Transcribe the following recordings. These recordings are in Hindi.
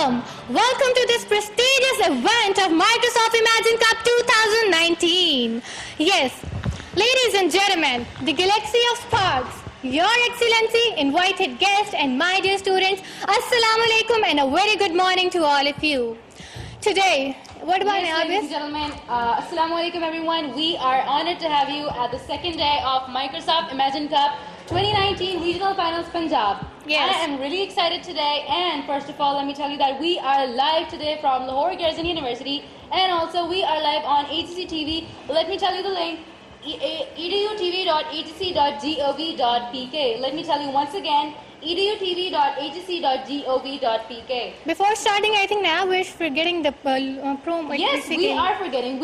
warm welcome to this prestigious event of Microsoft Imagine Cup 2019. Yes, ladies and gentlemen, the galaxy of sparks, Your Excellency, invited guests and my dear students, Assalamu alaikum and a very good morning to all of you. Today, what about yes, ladies and gentlemen, Assalamu alaikum everyone. We are honored to have you at the second day of Microsoft Imagine Cup 2019 Regional Finals Punjab. Yes. I am really excited today, and first of all, let me tell you that we are live today from Lahore Garrison University, and also we are live on ATC TV. Let me tell you the link, edutv.atc.gov.pk. Let me tell you once again, edutv.atc.gov.pk. Before starting, I think now we're forgetting the promo. Yes, we are forgetting.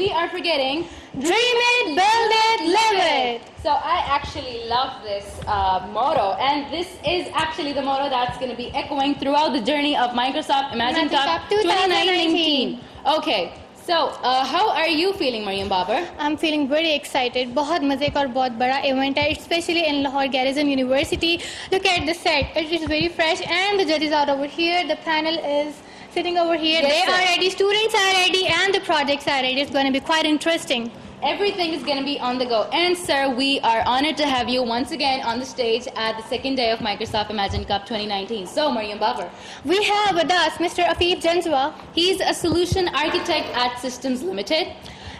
Dream it, build it, live it. So I actually love this motto, and this is actually the motto that's going to be echoing throughout the journey of Microsoft Imagine Cup 2019. Okay. So, how are you feeling, Mariam Babar? I'm feeling very excited. बहुत मजे का और बहुत बड़ा event है, especially in Lahore Garrison University. Look at the set; it is very fresh, and the judges are over here. The panel is sitting over here. Yes, they sir. are ready, students are ready, and the projects are ready. It's going to be quite interesting. Everything is going to be on the go. And sir, we are honored to have you once again on the stage at the second day of Microsoft Imagine Cup 2019. So, Mariam Babar. We have with us Mr. Afif Janzwa, He's a solution architect at Systems Limited.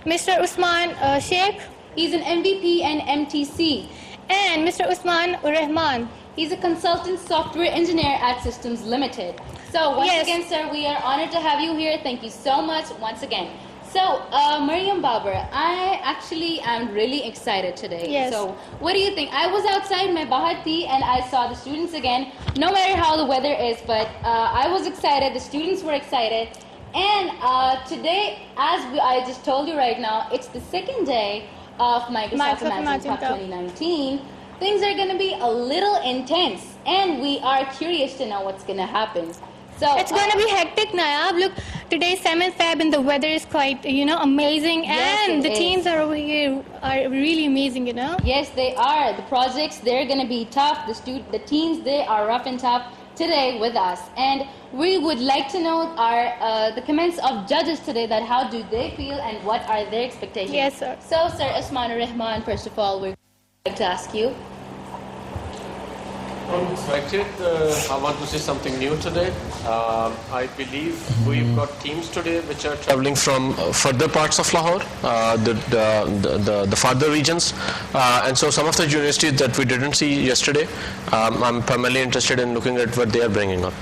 Mr. Usman Sheikh, He's an MVP and MTC. and Mr. Usman Rahman. He's a consultant software engineer at Systems Limited. So once Yes. again, sir, we are honored to have you here. Thank you so much once again. So, Mariam Babar, I actually am really excited today. Yes. So, what do you think? I was outside my bahar thi and I saw the students again, no matter how the weather is, but I was excited, the students were excited. And today, I just told you right now, it's the second day of Microsoft Imagine Cup 2019. Things are going to be a little intense, and we are curious to know what's going to happen. So It's going to be hectic now. Look, today is 7th Feb and the weather is quite, amazing. Yes, And it the is. teams are over here are really amazing, yes, they are. The projects, they're going to be tough. The teams, they are rough and tough today with us. And we would like to know the comments of judges today, that how do they feel and what are their expectations. Yes, sir. So, Sir Usman Rahman, first of all, we'd like to ask you. Unexpected. I want to say something new today. I believe we've got teams today which are traveling from further parts of Lahore, the farther regions, and so some of the universities that we didn't see yesterday. I'm primarily interested in looking at what they are bringing up.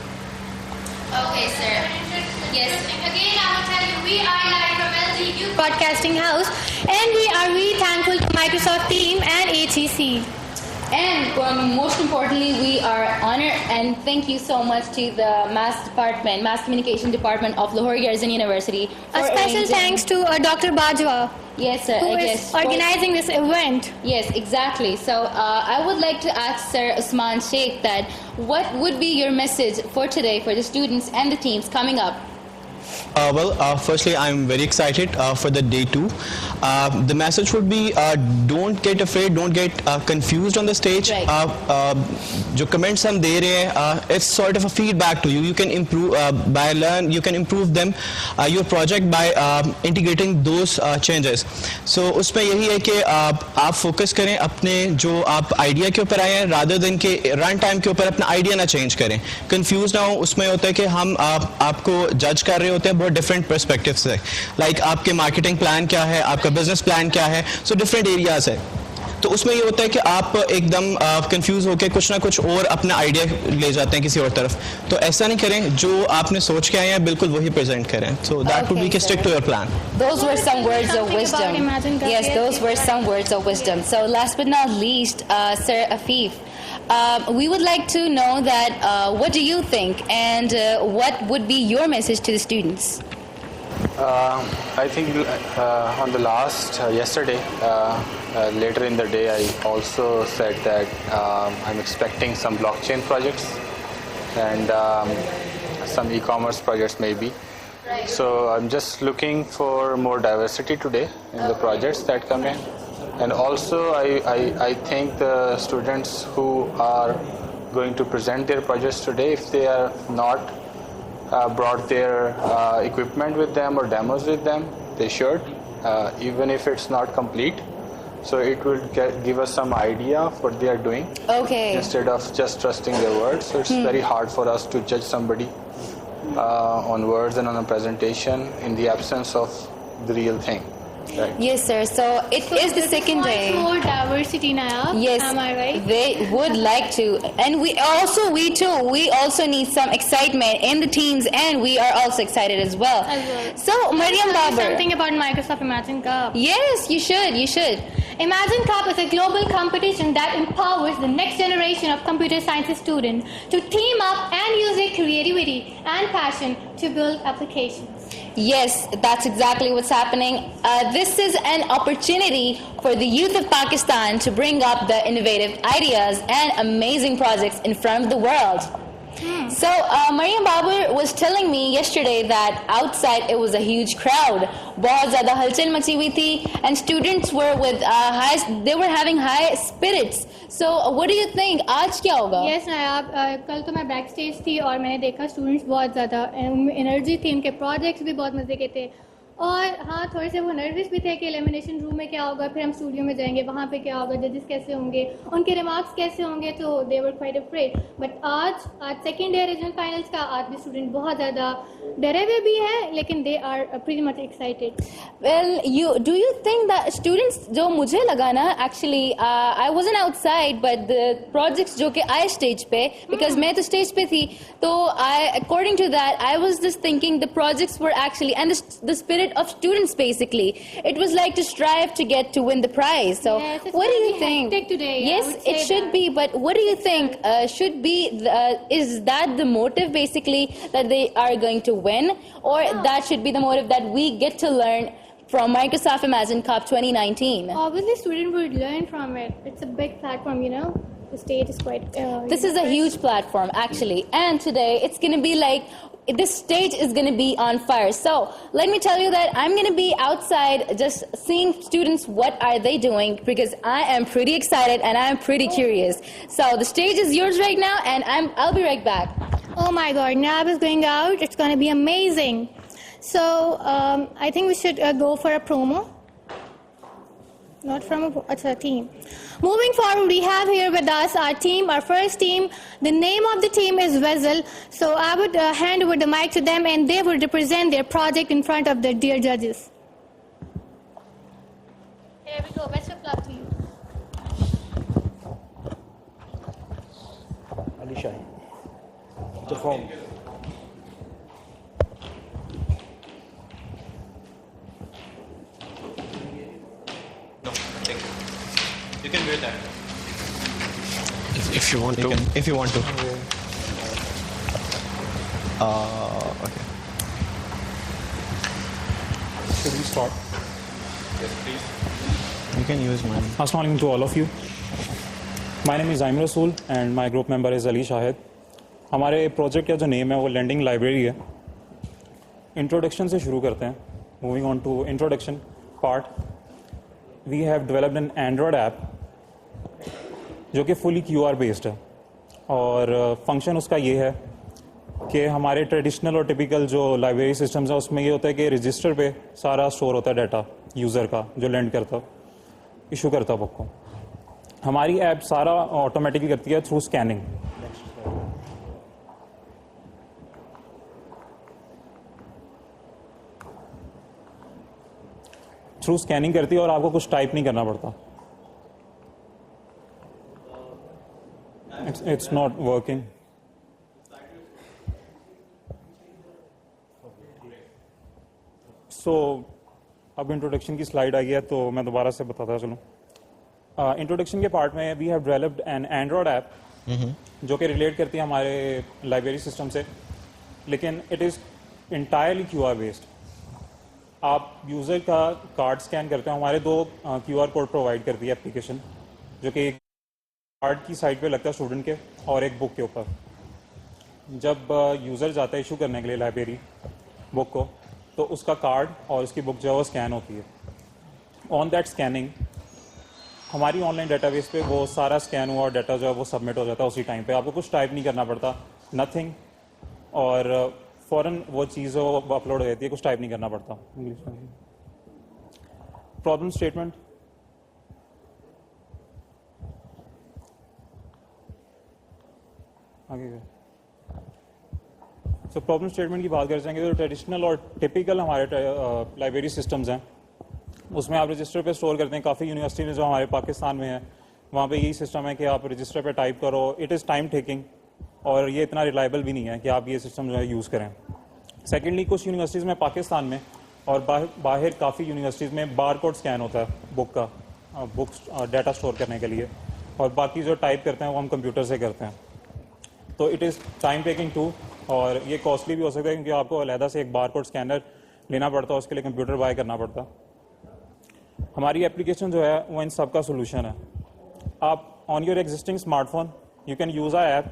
Okay, sir. Yes. Again, I will tell you, we are live from LGU Broadcasting House, and we are really thankful to Microsoft team and ATC. And most importantly, we are honored and thank you so much to the Mass Communication Department of Lahore Garrison University. A special thanks to Dr. Bajwa, Yes, sir. who I is guess. organizing this event. Yes, exactly. So I would like to ask Sir Usman Sheikh that what would be your message for today for the students and the teams coming up? Firstly, I'm very excited for the day 2. The message would be don't get afraid, don't get confused on the stage. Right. जो comments हम दे रहे हैं, it's sort of a feedback to you. You can improve you can improve them, your project by integrating those changes. So उसमें यही है कि आप focus करें अपने जो आप idea के ऊपर आए हैं, rather than कि run time के ऊपर अपना idea ना change करें. Confused ना हो, उसमें होता है कि हम आपको judge कर रहे होते हैं बहुत डिफरेंट पर्सपेक्टिव से, लाइक आपके मार्केटिंग प्लान क्या है, आपका बिजनेस प्लान क्या है, सो डिफरेंट एरियाज है. तो उसमें ये होता है कि आप एकदम कंफ्यूज होकर कुछ ना कुछ और अपना आइडिया ले जाते हैं किसी और तरफ. तो ऐसा नहीं करें, जो आपने सोच के आए हैं बिल्कुल वही प्रेजेंट करें. सो दैट वुड बी कि stick to your plan. Those were some words of Something about wisdom. Imagine Cup, Yes, yes, those yes, were yes. some words of wisdom. So last but not least, Sir Afif, we would like to know that what do you think and what would be your message to the students? I think on the last yesterday, later in the day, I also said that I'm expecting some blockchain projects and some e-commerce projects maybe. So I'm just looking for more diversity today in the projects that come in. And also I think the students who are going to present their projects today, if they are not brought their equipment with them or demos with them, they should, even if it's not complete. So it will give us some idea of what they are doing instead of just trusting their words. So it's very hard for us to judge somebody on words and on a presentation in the absence of the real thing. Right. Yes, sir. So it is the second day. More diversity now. Yes, am I right? They would like to, and we also need some excitement in the teams, and we are also excited as well. So, Mariam Babar, Something about Microsoft Imagine Cup. yes, you should. Imagine Cup is a global competition that empowers the next generation of computer science students to team up and use their creativity and passion to build applications. Yes, that's exactly what's happening. This is an opportunity for the youth of Pakistan to bring up the innovative ideas and amazing projects in front of the world. So, Mariam Babar was telling me yesterday that outside it was a huge crowd. बहुत ज़्यादा हलचल मची हुई थी, and students were with they were having high spirits. So, what do you think? आज क्या होगा? Yes, नायाब, कल तो मैं बैक स्टेज थी और मैंने देखा स्टूडेंट्स बहुत ज़्यादा एनर्जी थी, उनके प्रोजेक्ट्स भी बहुत मज़े के थे और हाँ थोड़े से वो नर्वस भी थे कि एलिमिनेशन रूम में क्या होगा, फिर हम स्टूडियो में जाएंगे, वहाँ पे क्या होगा, जजेस कैसे होंगे, उनके रिमार्क्स कैसे होंगे, तो दे वर क्वाइट अफ्रेड. बट आज सेकेंड डे रीजनल फाइनल्स का आज भी स्टूडेंट बहुत ज़्यादा डरे हुए भी हैं, लेकिन they are pretty much excited. Well, do you think that students जो मुझे लगा ना actually I wasn't outside but the projects जो कि आए stage पे because मैं तो stage पे थी, तो according to that I was just thinking the projects were actually and the spirit of students basically it was like to strive to get to win the prize. So yes, what do you think? Today, yes, it should be, but what do you think should be is that the motive basically that they are going to win, or that should be the motive that we get to learn from Microsoft Imagine Cup 2019? Obviously, students would learn from it. It's a big platform, you know. The stage is quite. This is a huge platform, actually, and today it's going to be like this stage is going to be on fire. So let me tell you that I'm going to be outside just seeing students what are they doing because I am pretty excited and I'm pretty curious. So the stage is yours right now, and I'll be right back. Oh my God, Nab is going out. It's going to be amazing. So I think we should go for a promo. Not from a team. Moving forward, we have here with us our team, our first team. The name of the team is Vessel. So I would hand over the mic to them and they would represent their project in front of the dear judges. Here we go. Best of luck to you. Alisha, the form. You can wear that. If you want to. If you want to. Okay. Should we start? Yes, please. You can use mine. Assalamu alaikum to all of you. My name is Aim Rasool and my group member is Ali Shahid. हमारे प्रोजेक्ट का जो नेम है वो लैंडिंग लाइब्रेरी है. इंट्रोडक्शन से शुरू करते हैं. Moving on to introduction part. We have developed an android app जो कि फुली QR बेस्ड है और फंक्शन उसका ये है कि हमारे ट्रेडिशनल और टिपिकल जो लाइब्रेरी सिस्टम्स हैं उसमें ये होता है कि रजिस्टर पे सारा स्टोर होता है डाटा यूज़र का जो लैंड करता इशू करता बुक को. हमारी ऐप सारा ऑटोमेटिकली करती है थ्रू स्कैनिंग. थ्रू स्कैनिंग करती है और आपको कुछ टाइप नहीं करना पड़ता. It's not working. So, अब इंट्रोडक्शन की स्लाइड आ गया तो मैं दोबारा से बताता चलूँ. इंट्रोडक्शन के पार्ट में we have developed an android app जो कि रिलेट करती है हमारे लाइब्रेरी सिस्टम से, लेकिन it is entirely QR based. आप यूज़र का कार्ड स्कैन करते हो. हमारे 2 QR कोड प्रोवाइड करती है एप्लीकेशन जो कि कार्ड की साइड पे लगता है स्टूडेंट के और एक बुक के ऊपर. जब यूज़र जाता है इशू करने के लिए लाइब्रेरी बुक को तो उसका कार्ड और उसकी बुक जो है वो स्कैन होती है. ऑन दैट स्कैनिंग हमारी ऑनलाइन डेटाबेस पे वो सारा स्कैन हुआ और डाटा जो है वो सबमिट हो जाता है उसी टाइम पे. आपको कुछ टाइप नहीं करना पड़ता, नथिंग. और फ़ौरन वो चीज़ अपलोड हो जाती है, कुछ टाइप नहीं करना पड़ता। इंग्लिश में प्रॉब्लम स्टेटमेंट, आगे सो प्रॉब्लम स्टेटमेंट की बात कर जाएंगे तो ट्रेडिशनल और टिपिकल हमारे लाइब्रेरी सिस्टम्स हैं, उसमें आप रजिस्टर पे स्टोर करते हैं। काफ़ी यूनिवर्सिटी में जो हमारे पाकिस्तान में है वहाँ पे यही सिस्टम है कि आप रजिस्टर पे टाइप करो। इट इज़ टाइम टेकिंग और ये इतना रिलायबल भी नहीं है कि आप ये सिस्टम जो है यूज़ करें। सेकेंडली, कुछ यूनिवर्सिटीज़ में पाकिस्तान में और बाहर काफ़ी यूनिवर्सिटीज़ में बार कोड स्कैन होता है बुक का, बुक्स डाटा स्टोर करने के लिए, और बाकी जो टाइप करते हैं वो हम कंप्यूटर से करते हैं। तो it is time taking too, और ये कॉस्टली भी हो सकता है क्योंकि आपको अलहदा से एक बार कोड स्कैनर लेना पड़ता है, उसके लिए कंप्यूटर बाय करना पड़ता है। हमारी एप्लीकेशन जो है वो इन सब का सोल्यूशन है। आप on your existing smartphone you can use a app,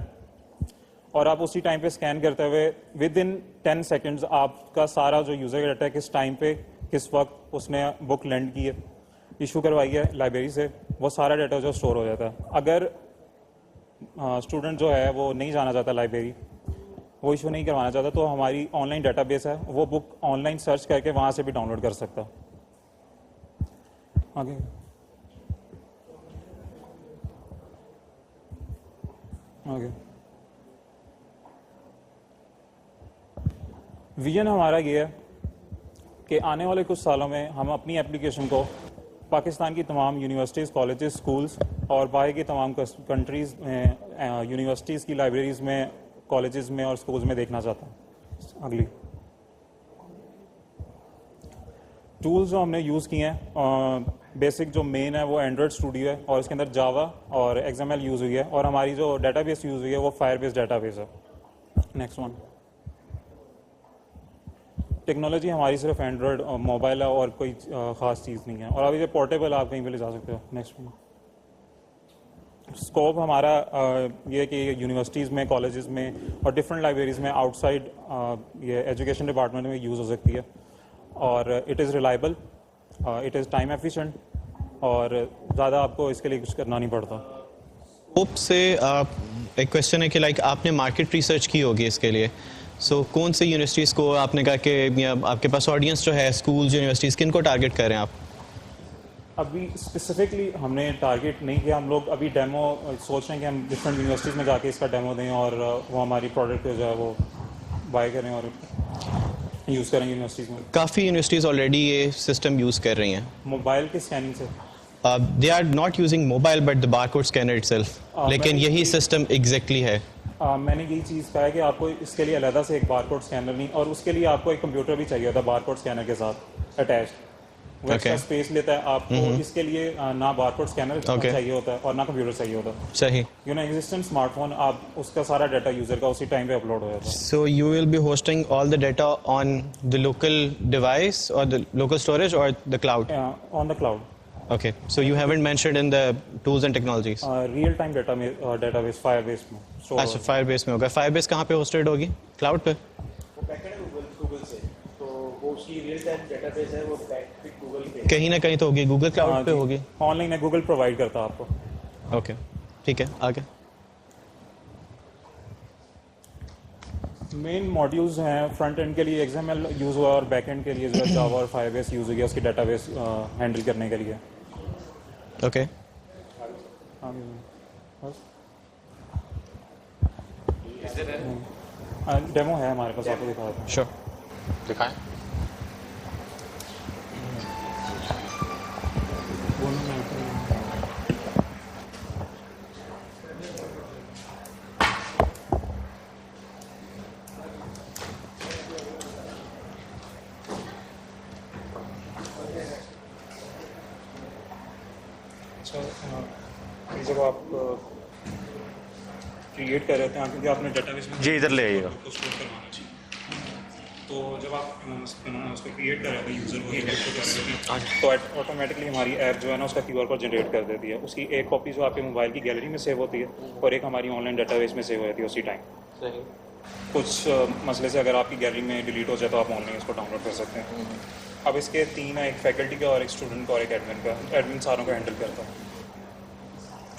और आप उसी टाइम पे स्कैन करते हुए विद इन 10 सेकेंड्स आपका सारा जो यूज़र का डाटा है, किस टाइम पे किस वक्त उसने बुक लेंड की है, इशू करवाई है लाइब्रेरी से, वो सारा डाटा जो स्टोर हो जाता है। अगर स्टूडेंट जो है वो नहीं जाना चाहता लाइब्रेरी, वो इशू नहीं करवाना चाहता, तो हमारी ऑनलाइन डाटाबेस है, वो बुक ऑनलाइन सर्च करके वहाँ से भी डाउनलोड कर सकता है। आगे आगे विजन हमारा ये है कि आने वाले कुछ सालों में हम अपनी एप्लीकेशन को पाकिस्तान की तमाम यूनिवर्सिटीज़, कॉलेजेस, स्कूल्स और बाहर की तमाम कंट्रीज़ में यूनिवर्सिटीज़ की लाइब्रेरीज़ में, कॉलेजेस में और स्कूल्स में देखना चाहता हूँ। अगली टूल्स जो हमने यूज़ किए हैं, बेसिक जो मेन है वो एंड्रॉयड स्टूडियो है और इसके अंदर जावा और XML यूज़ हुई है, और हमारी जो डेटाबेस यूज़ हुई है वो फायरबेस डेटाबेस है। नेक्स्ट वन, टेक्नोलॉजी हमारी सिर्फ एंड्रॉयड मोबाइल है और कोई ख़ास चीज़ नहीं है, और अभी जो पोर्टेबल आप कहीं पे ले जा सकते हो। नेक्स्ट वन, स्कोप हमारा ये है कि यूनिवर्सिटीज़ में, कॉलेजेस में और डिफरेंट लाइब्रेरीज़ में आउटसाइड ये एजुकेशन डिपार्टमेंट में यूज़ हो सकती है, और it is reliable, it is time efficient, और ज़्यादा आपको इसके लिए कुछ करना नहीं पड़ता। स्कोप से एक क्वेश्चन है कि लाइक आपने मार्केट रिसर्च की होगी इसके लिए, सो कौन से यूनिवर्सिटीज़ को आपने कहा कि या आपके पास ऑडियंस जो है स्कूल्स, यूनिवर्सिटीज़, किन को टारगेट कर रहे हैं आप? अभी स्पेसिफिकली हमने टारगेट नहीं किया, हम लोग अभी डेमो सोच रहे हैं कि हम डिफरेंट यूनिवर्सिटीज़ में जाके इसका डेमो दें और वो हमारी प्रोडक्ट जो है वो बाय करें और यूज़ करेंगे यूनिवर्सिटीज़ में। काफ़ी यूनिवर्सिटीज़ ऑलरेडी ये सिस्टम यूज़ कर रही हैं मोबाइल के स्कैनिंग से। They are not using mobile but the barcode scanner itself, लेकिन यही सिस्टम एग्जैक्टली है। मैंने यही चीज़ कहा है कि आपको इसके लिए अलहदा से एक बारकोड स्कैनर नहीं, और उसके लिए आपको एक कंप्यूटर भी चाहिए होता है बारकोड स्कैनर के साथ अटैच, वो एक्स्ट्रा स्पेस लेता है। आपको इसके लिए ना बारकोड स्कैनर चाहिए होता है और ना कंप्यूटर चाहिए होता है। सही। यू नो एग्जिस्टेंट स्मार्टफोन, आप उसका सारा डाटा यूज़र का उसी टाइम पे अपलोड हो जाता है। So you will be hosting all the data on the local device or the local storage or the cloud? On the cloud. Okay. So you haven't mentioned in the tools and technologies. Real time database Firebase में store अच्छा, Firebase में होगा। Firebase कहाँ पे होस्टेड होगी? क्लाउड पे? वो बैकएंड है गूगल से, तो वो उसकी रियल टाइम डेटाबेस है, वो बैकएंड गूगल पे कहीं ना कहीं तो होगी, गूगल क्लाउड पे होगी। ऑनलाइन है, गूगल प्रोवाइड करता है आपको। ओके, ठीक है, आगे। मेन मॉड्यूल्स हैं, फ्रंट एंड के लिए XML यूज़ हुआ और बैक एंड के लिए जो है जावा और फायरबेस यूज़ हुई है उसकी डेटाबेस हैंडल करने के लिए। ओके। डेमो है हमारे पास, आपको दिखा देता हूँ। श्योर। दिखाएं। जब आप क्रिएट कर रहे थे, क्योंकि आपने डेटाबेस में जी इधर ले आइएगा। को स्टोर करवाना चाहिए, तो जब आप उसको क्रिएट कर रहे थे यूज़र को कर रहे थे, तो ऑटोमेटिकली हमारी ऐप जो है ना उसका QR कोड जनरेट कर देती है। उसकी एक कॉपी जो आपके मोबाइल की गैलरी में सेव होती है और एक हमारी ऑनलाइन डेटाबेस में सेव हो जाती है उसी टाइम। कुछ मसले से अगर आपकी गैलरी में डिलीट हो जाए तो आप ऑनलाइन इसको डाउनलोड कर सकते हैं। अब इसके 3 हैं, एक फैकल्टी का और एक स्टूडेंट का और एक एडमिन का। एडमिन सारों को हैंडल करता है।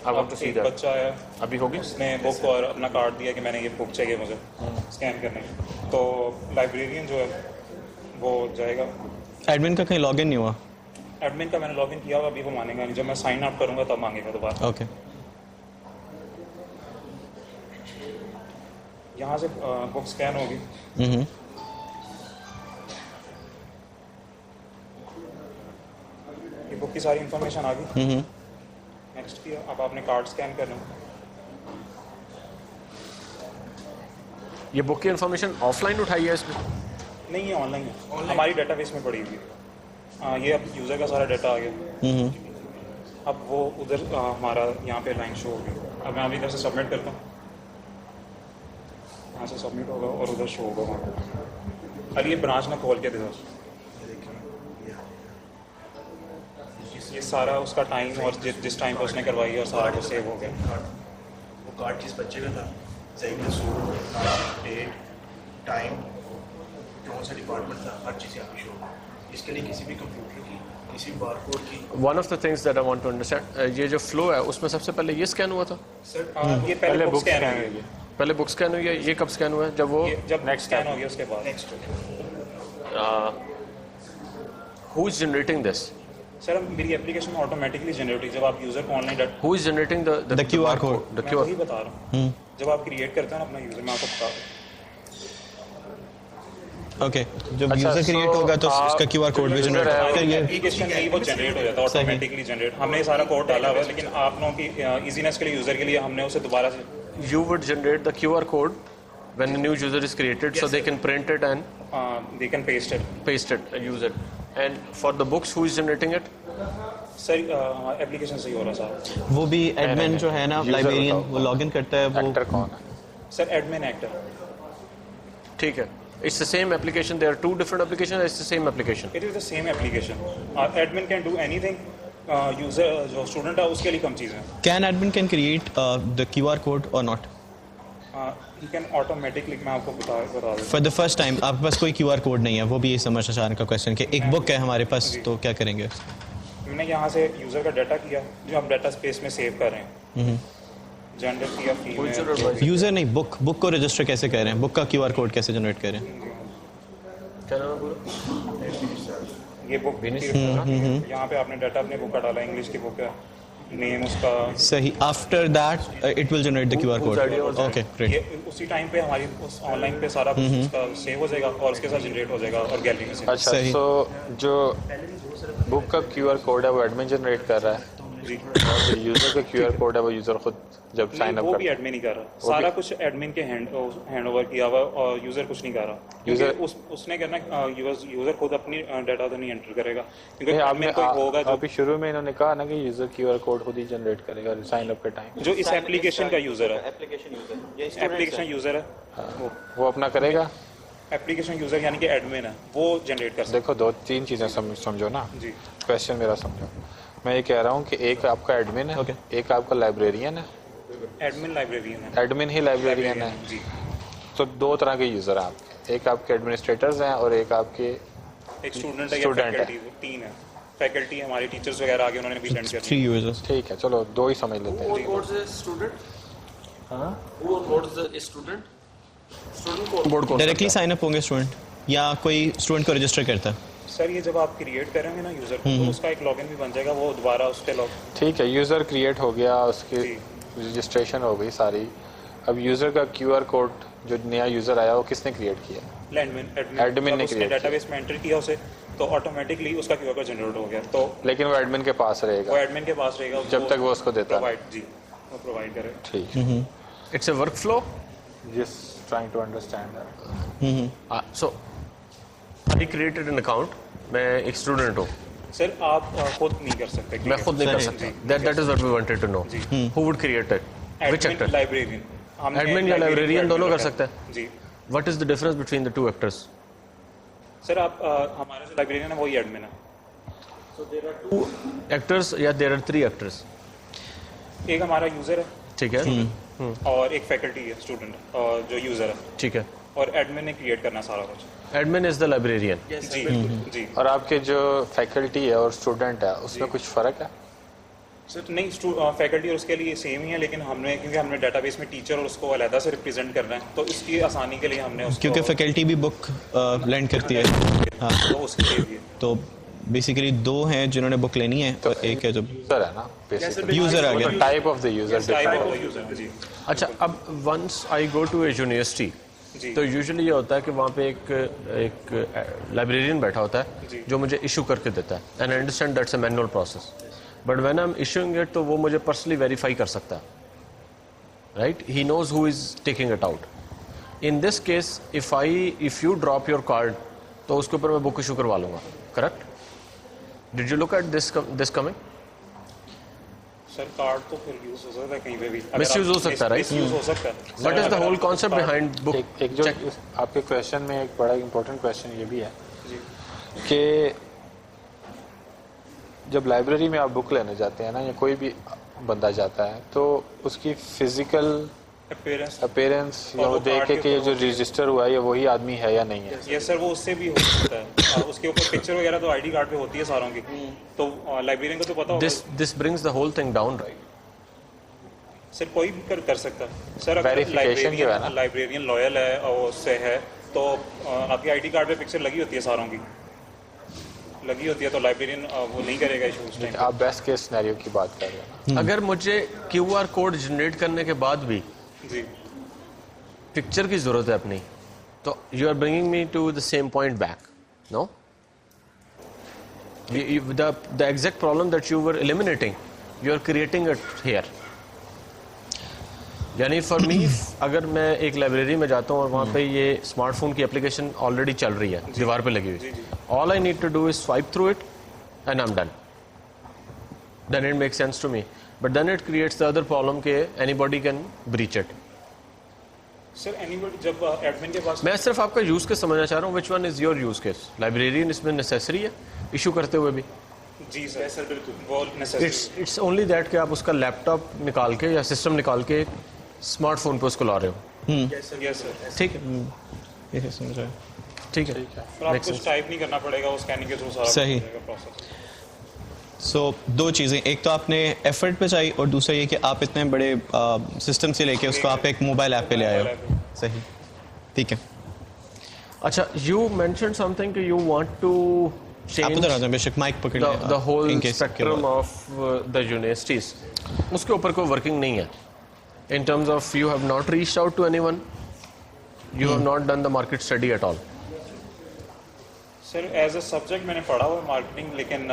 अब तो सीधा बच्चा आया, अभी होगी। उसने बुक और अपना कार्ड दिया कि मैंने ये बुक चाहिए मुझे स्कैन करने की, तो तो लाइब्रेरियन जो है वो जाएगा। एडमिन का कहीं लॉगिन नहीं हुआ? एडमिन का मैंने लॉगिन किया हुआ, अभी वो मानेगा नहीं, जब मैं साइन अप करूंगा तब मांगेगा दोबारा। ओके। यहाँ से बुक स्कैन होगी। ये बुक की सारी इंफॉर्मेशन आ गई। नेक्स्ट किया, अब आपने कार्ड स्कैन करना। ये बुक की इंफॉर्मेशन ऑफलाइन उठाई है इसमें? नहीं, ये ऑनलाइन है, हमारी डेटाबेस में पड़ी हुई है। ये अब यूज़र का सारा डाटा आ गया। अब वो उधर हमारा यहाँ पे लाइन शो होगी। अब मैं अभी इधर से सबमिट करता हूँ, यहाँ से सबमिट होगा और उधर शो होगा वहाँ पे। अरे ये ब्रांच ना खोल के दे दो। ये सारा उसका टाइम और जिस टाइम पे उसने करवाई है और सारा कुछ सेव हो गया। वो कार्ड किस बच्चे का था, सही में सूट, डेट, टाइम, कौन सा डिपार्टमेंट था, हर चीज़ यहाँ पे शो होगी। इसके लिए किसी भी कंप्यूटर की, किसी बारकोड की। One of the things that I want to understand, ये जो फ्लो है उसमें सबसे पहले ये स्कैन हुआ था? सर ये पहले बुक स्कैन हुई है। पहले बुक स्कैन हुई है, ये कब स्कैन हुआ है? जब वो जब नेक्स्ट स्कैन हो गया उसके बाद। Next who is generating this? Sir मेरी एप्लीकेशन ऑटोमेटिकली जनरेट हुई जब आप यूज़र को online data. Who is generating the QR code? The मैं QR वही बता रहा हूँ, जब आप क्रिएट करते हैं ना अपना यूज़र, मैं आपको बता रहा हूँ। ओके, जब यूजर क्रिएट होगा तो उसका QR कोड भी जनरेट होगा। फिर ये एप्लीकेशन में ही वो जनरेट हो जाता है ऑटोमेटिकली जनरेट। हमने सारा कोड डाला हुआ है, लेकिन आप लोगों की इजीनेस के लिए यूज़र के लिए हमने उसे दोबारा से। You would generate the QR code when a new user is created, so they can print it and they can paste it. and use it. And for the books, who is generating it? Sir application से ही हो रहा है सारा। वो भी एडमिन जो है ना, लाइब्रेरियन, वो लॉगिन करता है। वो एक्टर कौन है? Sir admin actor. ठीक है। It's the same application. There are two different applications. It's the same application. It is the same application. Admin can do anything. User जो स्टूडेंट है उसके लिए कम चीज़ें। Can admin can create the QR code और नॉट? He can automatically, मैं आपको बता दूँ। फॉर द फर्स्ट टाइम आपके पास कोई QR कोड नहीं है, वो भी ये समझना चाहने का क्वेश्चन कि एक बुक है हमारे पास, तो क्या करेंगे? मैंने यहाँ से यूज़र का डाटा किया जो हम डाटा स्पेस में सेव कर रहे हैं। जेंडर किया, फीमेल। यूजर नहीं, बुक को रजिस्टर कैसे कर रहे हैं? बुक का QR कोड कैसे जनरेट करें? क्या नाम है पूरा? ये बुक यहाँ पे आपने डाटा अपने बुक का डाला, इंग्लिश की बुक है, नेम उसका सही। After that it will generate the QR code. Okay, great. ये उसी टाइम पे हमारी उस ऑनलाइन पे सारा कुछ उसका सेव हो जाएगा और उसके साथ जनरेट हो जाएगा और गैलरी में से। अच्छा, तो जो बुक का QR कोड है वो एडमिन जनरेट कर रहा है, जी। और यूज़र का QR कोड है वो यूज़र खुद जब साइन अप वो करता भी एडमिन ही कर रहा है, सारा कुछ एडमिन के हैंड ओवर किया हुआ और यूज़र कुछ नहीं कर रहा। यूज़र उसने करना, यूज़र खुद अपनी डाटा तो नहीं एंटर करेगा, क्योंकि है। एडमिन कोई होगा जो अभी शुरू में इन्होंने कहा ना कि यूज़र QR कोड खुद ही जनरेट करेगा साइन अप के टाइम। जो इस एप्लीकेशन का यूज़र है, एप्लीकेशन यूज़र है वो अपना करेगा। एप्लीकेशन यूज़र यानी कि एडमिन है, वो जनरेट कर सकता देखो, दो तीन चीज़ें समझो ना, जी। क्वेश्चन मेरा समझो। मैं ये कह रहा हूँ कि एक आपका एडमिन है, एक आपका लाइब्रेरियन है। एडमिन लाइब्रेरियन है, एडमिन ही लाइब्रेरियन है, जी। तो दो तरह के यूज़र हैं आपके, एक आपके एडमिनिस्ट्रेटर्स हैं और एक आपके एक स्टूडेंट है या Student है। फैकल्टी, तीन है। फैकल्टी हमारे टीचर्स वगैरह आगे उन्होंने भी सेंड कर 3 यूजर्स। ठीक है, चलो दो ही समझ लेते हैं। Who onboards a student? Who onboards a student? Student को onboard कौन डायरेक्टली करता साइन अप होंगे स्टूडेंट या कोई स्टूडेंट को रजिस्टर करता है? सर ये जब आप क्रिएट करेंगे ना यूज़र को, तो उसका एक लॉगिन भी बन जाएगा, वो दोबारा उस पर लॉग। ठीक है, यूज़र क्रिएट हो गया, उसकी रजिस्ट्रेशन हो गई सारी। अब यूज़र का QR कोड जो नया यूज़र आया वो किसने क्रिएट किया? एडमिन ने उसने create डेटाबेस में एंटर किया उसे, तो ऑटोमेटिकली उसका QR कोड जनरेट हो गया। तो लेकिन वो एडमिन के पास वो रहेगा एडमिन के पास रहेगा जब तक वो उसको देता है। प्रोवाइड, जी, वो प्रोवाइड करेगा। ठीक है, है? It's a workflow. Just trying to understand that. So, I created an account. मैं एक स्टूडेंट हूँ। सर आप खुद नहीं कर सकते, मैं खुद नहीं कर सकता। That is what we wanted to know. Who would create it? Which actor? Librarian. Admin या librarian दोनों कर सकते हैं? जी। What is the difference between the two actors? Sir आप हमारा जो लाइब्रेरियन है वही एडमिन है। Two actors या there are 3 actors? एक हमारा यूज़र है ठीक है। और एक फैकल्टी है, स्टूडेंट और जो यूज़र है, ठीक है। और एडमिन ने क्रिएट करना सारा कुछ। Admin is the librarian. जी, जी। और आपके जो फैकल्टी है और स्टूडेंट है उसमें कुछ फ़र्क है? सर नहीं, फैकल्टी और उसके लिए सेम ही है, लेकिन हमने क्योंकि हमने डेटाबेस में टीचर और उसको अलहदा से रिप्रेजेंट करना है, तो इसकी आसानी के लिए हमने उसको, क्योंकि फैकल्टी भी बुक लेंड करती है, हाँ, तो उसके लिए भी है। तो बेसिकली 2 हैं जिन्होंने बुक लेनी है और एक है जो यूजर है ना, बेसिकली यूजर आ गया। Type of the user type defined. Of user जी। अच्छा, अब once I go to a university, जी। तो यूजुअली ये होता है कि वहाँ पे एक लाइब्रेरियन बैठा होता है जो मुझे इशू करके देता है, and I understand that's a manual process, but when I am issuing it तो वो मुझे पर्सनली वेरीफाई कर सकता है, right? He knows who is taking it out. In this case if you drop your card तो उसके ऊपर मैं बुक इशू करवा लूंगा, correct? Did you look at this coming? Sir card तो फिर यूज हो सकता है कहीं पे भी, Misuse हो सकता है, right? मिसयूज हो सकता है। What is the whole concept behind book? एक जो आपके क्वेश्चन में एक बड़ा इंपॉर्टेंट क्वेश्चन ये भी है कि जब लाइब्रेरी में आप बुक लेने जाते हैं ना, या कोई भी बंदा जाता है, तो उसकी फिजिकल अपीयरेंस, अपीयरेंस या और वो वो देख कार्ड के के कि ये ऊपर जो रजिस्टर हुआ है ये वही आदमी है या नहीं है। ये सर वो उससे भी हो सकता है। उसके ऊपर पिक्चर वगैरह तो आईडी कार्ड पे होती है सारों की, तो लाइब्रेरियन को तो पता होगा। This brings the whole thing down, right? Sir कोई भी कर सकता है सर। अगर Verification जो है ना। लाइब्रेरियन लॉयल है और उससे है तो आपकी आईडी कार्ड पे पिक्चर लगी होती है, सारों की लगी होती है, तो लाइब्रेरियन वो नहीं करेगा इशू उस टाइम। आप बेस्ट केस सिनेरियो की बात कर रहे हैं ना। अगर मुझे QR कोड जनरेट करने के बाद भी जी पिक्चर की जरूरत है अपनी, तो you are bringing me to the same point back, no? The exact problem that you were eliminating, you are creating it here. यानी फॉर मी, अगर मैं एक लाइब्रेरी में जाता हूँ और वहाँ पे ये स्मार्टफोन की एप्लीकेशन ऑलरेडी चल रही है, दीवार पे लगी हुई, all I need to do is swipe through it and I am done. Then it makes sense to me, but then it creates the other problem के anybody can breach it. Sir anybody जब एडमिन के पास, मैं सिर्फ आपका यूज केस समझना चाह रहा हूँ. Which one is your use case? Librarian इसमें नेसेसरी है इशू करते हुए भी? जी सर बिल्कुल वो नेसेसरी। इट्स ओनली दैट कि आप उसका लैपटॉप निकाल के या सिस्टम निकाल के स्मार्टफोन पे उसको ला रहे हो. यस सर ठीक है, ये समझ रहे हैं। ठीक है. और आपको कुछ टाइप नहीं करना पड़ेगा, वो स्कैनिंग के थ्रू सारा सही। प्रोसेस। सो 2 चीज़ें, एक तो आपने एफर्ट पे चाहिए और दूसरा ये कि आप इतने बड़े सिस्टम से लेके उसको आप एक मोबाइल ऐप पे ले आए हो. सही, ठीक है. अच्छा, यू मेंशन समथिंग कि यू वांट टू आप चेंज उधर आ जाओ, बेशक माइक पकड़ लें, the whole in case spectrum of the universities. उसके ऊपर कोई वर्किंग नहीं है in terms of you have not reached out to anyone, you have not done the market study at all. Sir as a subject मैंने पढ़ा हुआ मार्केटिंग, लेकिन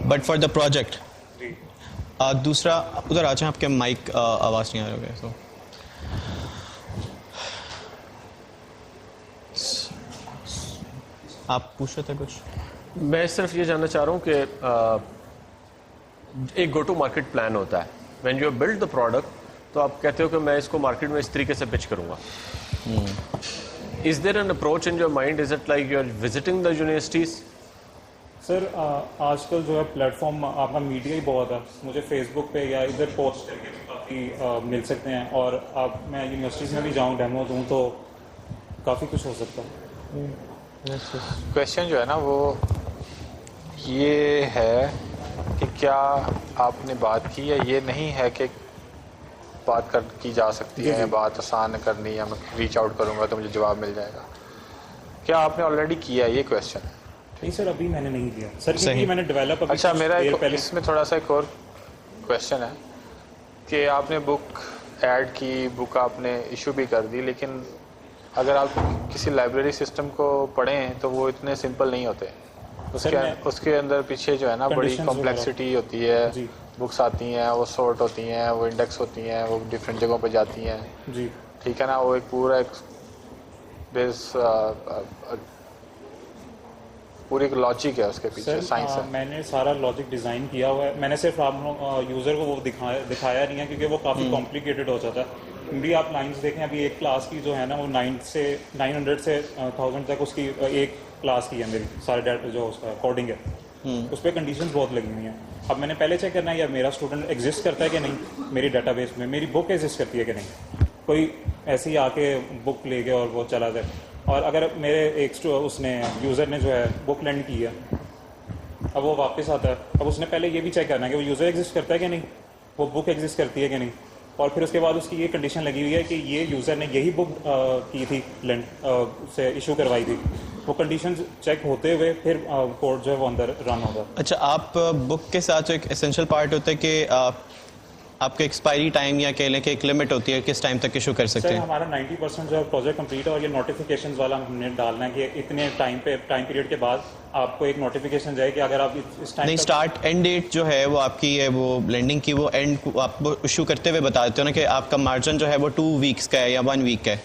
बट फॉर द प्रोजेक्ट. जी दूसरा, उधर आ जाए, आपके माइक आवाज़ नहीं आ रही है, तो आप पूछ रहे थे कुछ? मैं सिर्फ ये जानना चाह रहा हूँ कि एक गो टू मार्केट प्लान होता है. When you build the product, तो आप कहते हो कि मैं इसको मार्केट में इस तरीके से पिच करूँगा. Is there an approach in your mind? Is it like you are visiting the universities? Sir आजकल जो है प्लेटफॉर्म आपका मीडिया ही बहुत है. मुझे फेसबुक पे या इधर पोस्ट करके भी काफ़ी मिल सकते हैं, और आप मैं यूनिवर्सिटीज़ में भी जाऊँ, डेमो दूँ, तो काफ़ी कुछ हो सकता है. क्वेश्चन जो है ना वो ये है कि क्या आपने बात की है, ये नहीं है कि बात की जा सकती है, बात आसान करनी है, मैं रीच आउट करूंगा तो मुझे जवाब मिल जाएगा. क्या आपने ऑलरेडी किया है, ये क्वेश्चन है. नहीं सर अभी मैंने नहीं किया सर, सही। क्योंकि मैंने डेवलप अभी अच्छा, मेरा देर पहले इसमें थोड़ा सा एक और क्वेश्चन है कि आपने बुक ऐड की, बुक आपने इशू भी कर दी, लेकिन अगर आप किसी लाइब्रेरी सिस्टम को पढ़ें तो वो इतने सिंपल नहीं होते. उसके अंदर पीछे जो है ना बड़ी कॉम्प्लेक्सिटी होती है. जी बुक्स आती हैं, वो सॉर्ट होती हैं, वो इंडेक्स होती हैं, वो डिफरेंट जगहों पे जाती हैं. जी ठीक है ना, वो एक पूरा पूरी एक लॉजिक है उसके पीछे, सर साइंस है. मैंने सारा लॉजिक डिज़ाइन किया हुआ है. मैंने सिर्फ आप लोग यूज़र को वो दिखाया नहीं है, क्योंकि वो काफ़ी कॉम्प्लिकेटेड हो जाता है. भी आप लाइंस देखें, अभी एक क्लास की जो है ना वो 900 से 1000 तक उसकी एक क्लास की है मेरी, सारे डाटा जो उसका कोडिंग है, उस पर कंडीशंस बहुत लगी हुई हैं. अब मैंने पहले चेक करना है यार मेरा स्टूडेंट एग्जिस्ट करता है कि नहीं मेरी डेटाबेस में, मेरी बुक एग्जिस्ट करती है कि नहीं, कोई ऐसे ही आके बुक ले गया और वो चला जाए. और अगर मेरे उसने यूज़र ने जो है बुक लैंड की है, अब वो वापस आता है, अब उसने पहले ये भी चेक करना है कि वो यूज़र एग्जिस्ट करता है कि नहीं, वो बुक एग्जिस्ट करती है कि नहीं, और फिर उसके बाद उसकी ये कंडीशन लगी हुई है कि ये यूज़र ने यही बुक की थी, लेंड से इशू करवाई थी। वो कंडीशन चेक होते हुए फिर कोड जो है वो अंदर रन होगा। अच्छा, आप बुक के साथ जो एक एसेंशियल पार्ट होता है कि आपके एक्सपायरी टाइम या कह लें कि एक लिमिट होती है किस टाइम तक इशू कर सकते सर हैं? हमारा 90% जो है प्रोजेक्ट कंप्लीट है और ये नोटिफिकेशंस वाला हमने डालना है कि इतने टाइम पीरियड के बाद आपको एक नोटिफिकेशन जाए कि अगर आप इस टाइम नहीं, स्टार्ट एंड डेट जो है वो आपकी है, वो लेंडिंग की वो एंड आपको इशू करते हुए बता देते हो ना कि आपका मार्जिन जो है वो 2 वीक्स का है या 1 वीक का है,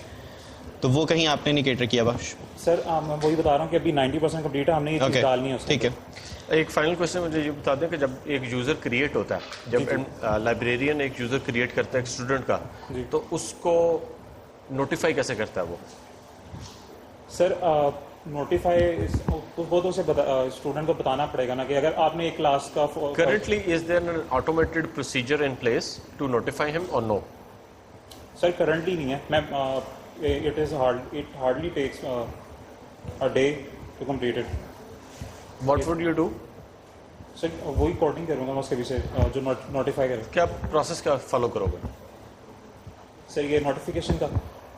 तो वो कहीं आपने नहीं कैटर किया हुआ? सर मैं वही बता रहा हूँ कि अभी 90% कंप्लीट है, हमने ये चीज़ डालनी है उसमें। ठीक है। एक फाइनल क्वेश्चन मुझे ये बता दें कि जब एक यूज़र क्रिएट होता है, जब लाइब्रेरियन एक यूज़र क्रिएट करता है एक स्टूडेंट का, तो उसको नोटिफाई कैसे करता है वो? सर नोटिफाई वो तो उसे स्टूडेंट को बताना पड़ेगा ना कि अगर आपने एक क्लास का Currently, is there an automated procedure in place to notify him or no? Sir currently नहीं है मैं it hardly takes a day to complete it. What would you do? Sir वही कोडिंग करूँगा मैं उसके पीछे जो नोटिफाई करे। क्या प्रोसेस क्या फॉलो करोगे? सर ये नोटिफिकेशन का,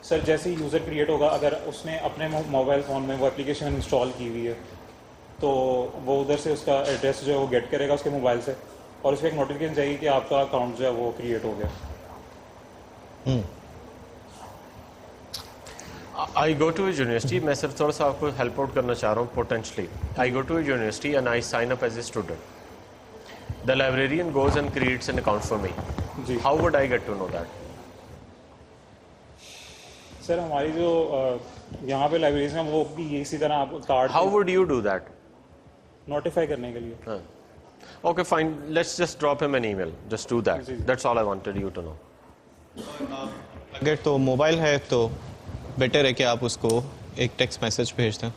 सर जैसे ही यूज़र क्रिएट होगा, अगर उसने अपने मोबाइल फ़ोन में वो एप्लीकेशन इंस्टॉल की हुई है तो वो उधर से उसका एड्रेस जो है वो गेट करेगा उसके मोबाइल से, और उसको एक नोटिफिकेशन जाएगी कि आपका अकाउंट जो है वो क्रिएट हो गया। आई गो टू यूनिवर्सिटी, मैं सिर्फ थोड़ा सा आपको हेल्प आउट करना चाह रहा हूँ potentially. I go to university and I sign up as a student. The librarian goes and creates an account for me. How would I get to know that? Sir हमारी जो यहाँ पे लाइब्रेरीज हैं वो भी इसी तरह आपको card how would you do that? Notify करने के लिए। Okay, fine. Let's just drop him an email. Just do that. That's all I wanted you to know. अगर तो मोबाइल है तो बेटर है कि आप उसको एक टेक्स्ट मैसेज भेज दें.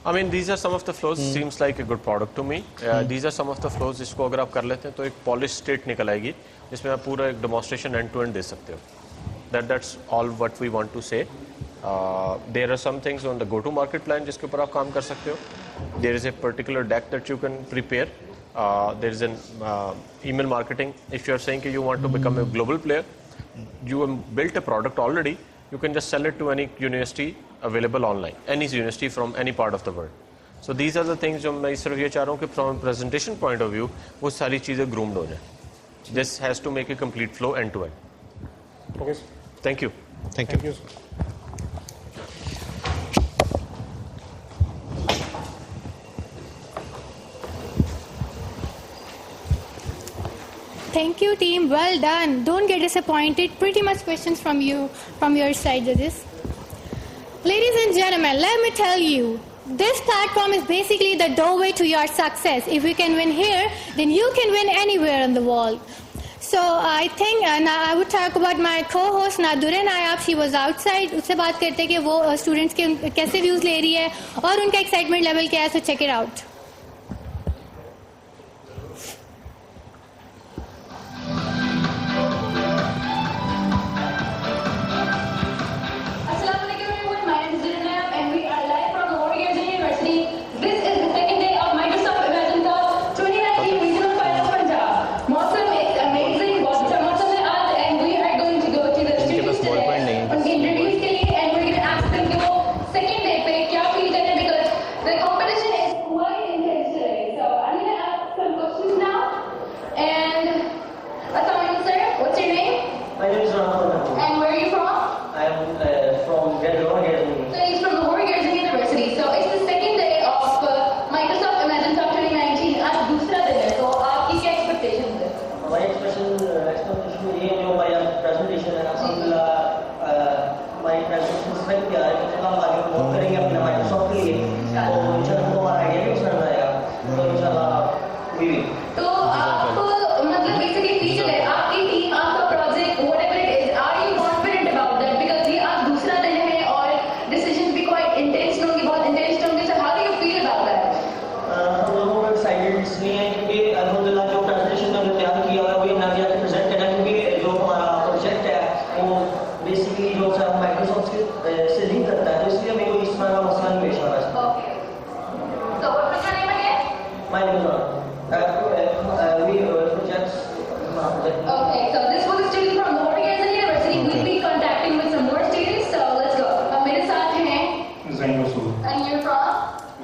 I mean, these are some of the flows. Seems like a good product to me. These are some of the flows. इसको अगर आप कर लेते हैं तो एक polished state निकल आएगी जिसमें आप पूरा एक demonstration end to end दे सकते हो. That's all what we want to say. There are some things on the go-to-market plan जिसके ऊपर आप काम कर सकते हो. There is a particular deck that you can prepare. There is an email marketing. If you are saying that you want to become a global player, you have built a product already. You can just sell it to any university available online, any university from any part of the world. So these are the things जो मैं सिर्फ ये चाह रहा हूँ कि from a presentation point of view वो सारी चीज़ें groomed हो जाए. This has to make a complete flow end to end. Okay. Thank you. Thank you. Thank you. Thank you, team. Well done. Don't get disappointed. Pretty much questions from you, from your side, judges. Ladies and gentlemen, let me tell you, this platform is basically the doorway to your success. If you can win here, then you can win anywhere in the world. So I think now I would talk about my co-host Nadure Nayab. She was outside. उससे बात करते हैं कि वो students के कैसे views ले रही है और उनका excitement level क्या है. So check it out. The competition is quite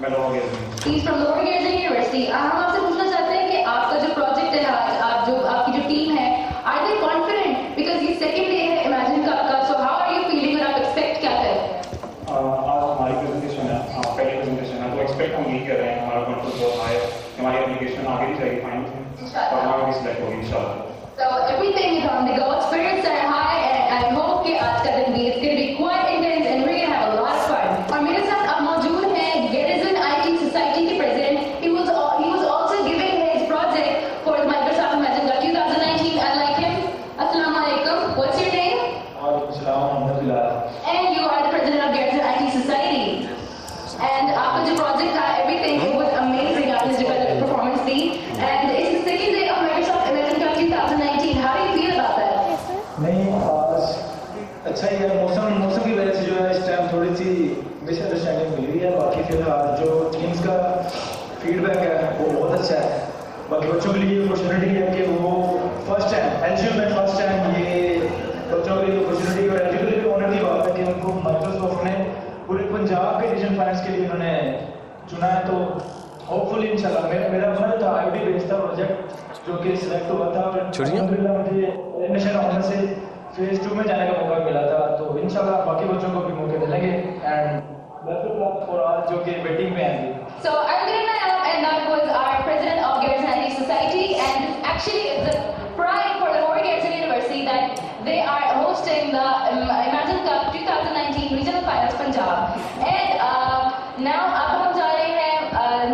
मैं लोगों के He's from Lower Garrison University. हम आपसे पूछना चाहते हैं कि आपका जो प्रोजेक्ट है आज, आपकी जो टीम है, are they confident? Because ये second day है Imagine Cup का, so how are you feeling और आप expect क्या कर रहे हैं? आज हमारी प्रेजेंटेशन है, पहली प्रेजेंटेशन है, तो एक्सपेक्ट हम यही कर रहे हैं, हमारा कॉन्फिडेंस बहुत हाई है, हमारी एप्लीकेशन आगे भी जाएगी फाइनल में और हमारा भी सिलेक्ट होगी इंशाल्लाह. So everything is on the go. Spirits are high, and I hope कि आज का दिन भी it's going to be quite intense, and we're going to have a lot of fun. और मेरे साथ अब मौजूद हैं Garrison IT Society के president. He was also giving his project for the Microsoft Imagine Cup 2019. I like him. Assalamu alaikum. What's your name? And you are the president of Garrison IT Society. And आपका जो project था, everything it was amazing. आपने जो performance the, and it's the second day of Microsoft Imagine Cup 2019. How do you feel about that? नहीं आज अच्छा ही है. मौसम की वजह से जो है इस टाइम थोड़ी सी मिसअंडरस्टैंडिंग मिल रही है. बाकी फिलहाल जो टीम्स का फीडबैक है वो बहुत अच्छा है. बाकी बच्चों के लिए अपॉर्चुनिटी है कि वो फर्स्ट टाइम एलजीयू में फर्स्ट टाइम ये बच्चों के लिए अपॉर्चुनिटी और एलजीयू के लिए भी ऑनर की बात है कि उनको माइक्रोसॉफ्ट ने पूरे पंजाब के रीजन फाइनेंस के लिए उन्होंने चुना है. तो होपफुली इंशाल्लाह मेरा अपना था आईडी बेस्ड था प्रोजेक्ट जो कि सिलेक्ट हुआ था और अल्हम्दुलिल्लाह मुझे नेशनल ऑनर से फेज 2 में जाने का मौका मिला था. तो इंशाल्लाह बाकी बच्चों को भी मौके मिलेंगे and best of luck for all जो कि वेटिंग में आएंगे. So I'm going to now, and that was our president of Garrison IT Society, and actually it's a pride for the Lower Garrison University that they are hosting the Imagine Cup 2019 Regional Finals Punjab. And now अब हम जा रहे हैं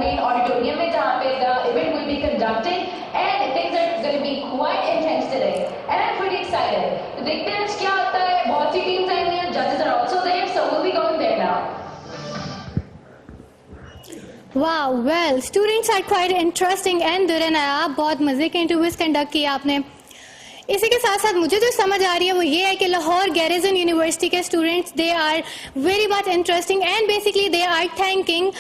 main auditorium में जहाँ पे the event will be conducted, and things are going to be quite intense today, and I'm pretty excited. तो देखते हैं क्या होता है. बहुत सी teams आई हुई हैं, judges are also there, so we'll be going there now. Wow, well, students are quite interesting and दुरनाया बहुत मजे के इंटरव्यूज कंडक्ट किया आपने. इसी के साथ साथ मुझे जो समझ आ रही है वो ये है कि लाहौर गैरिसन यूनिवर्सिटी के students they are very much interesting and basically they are thanking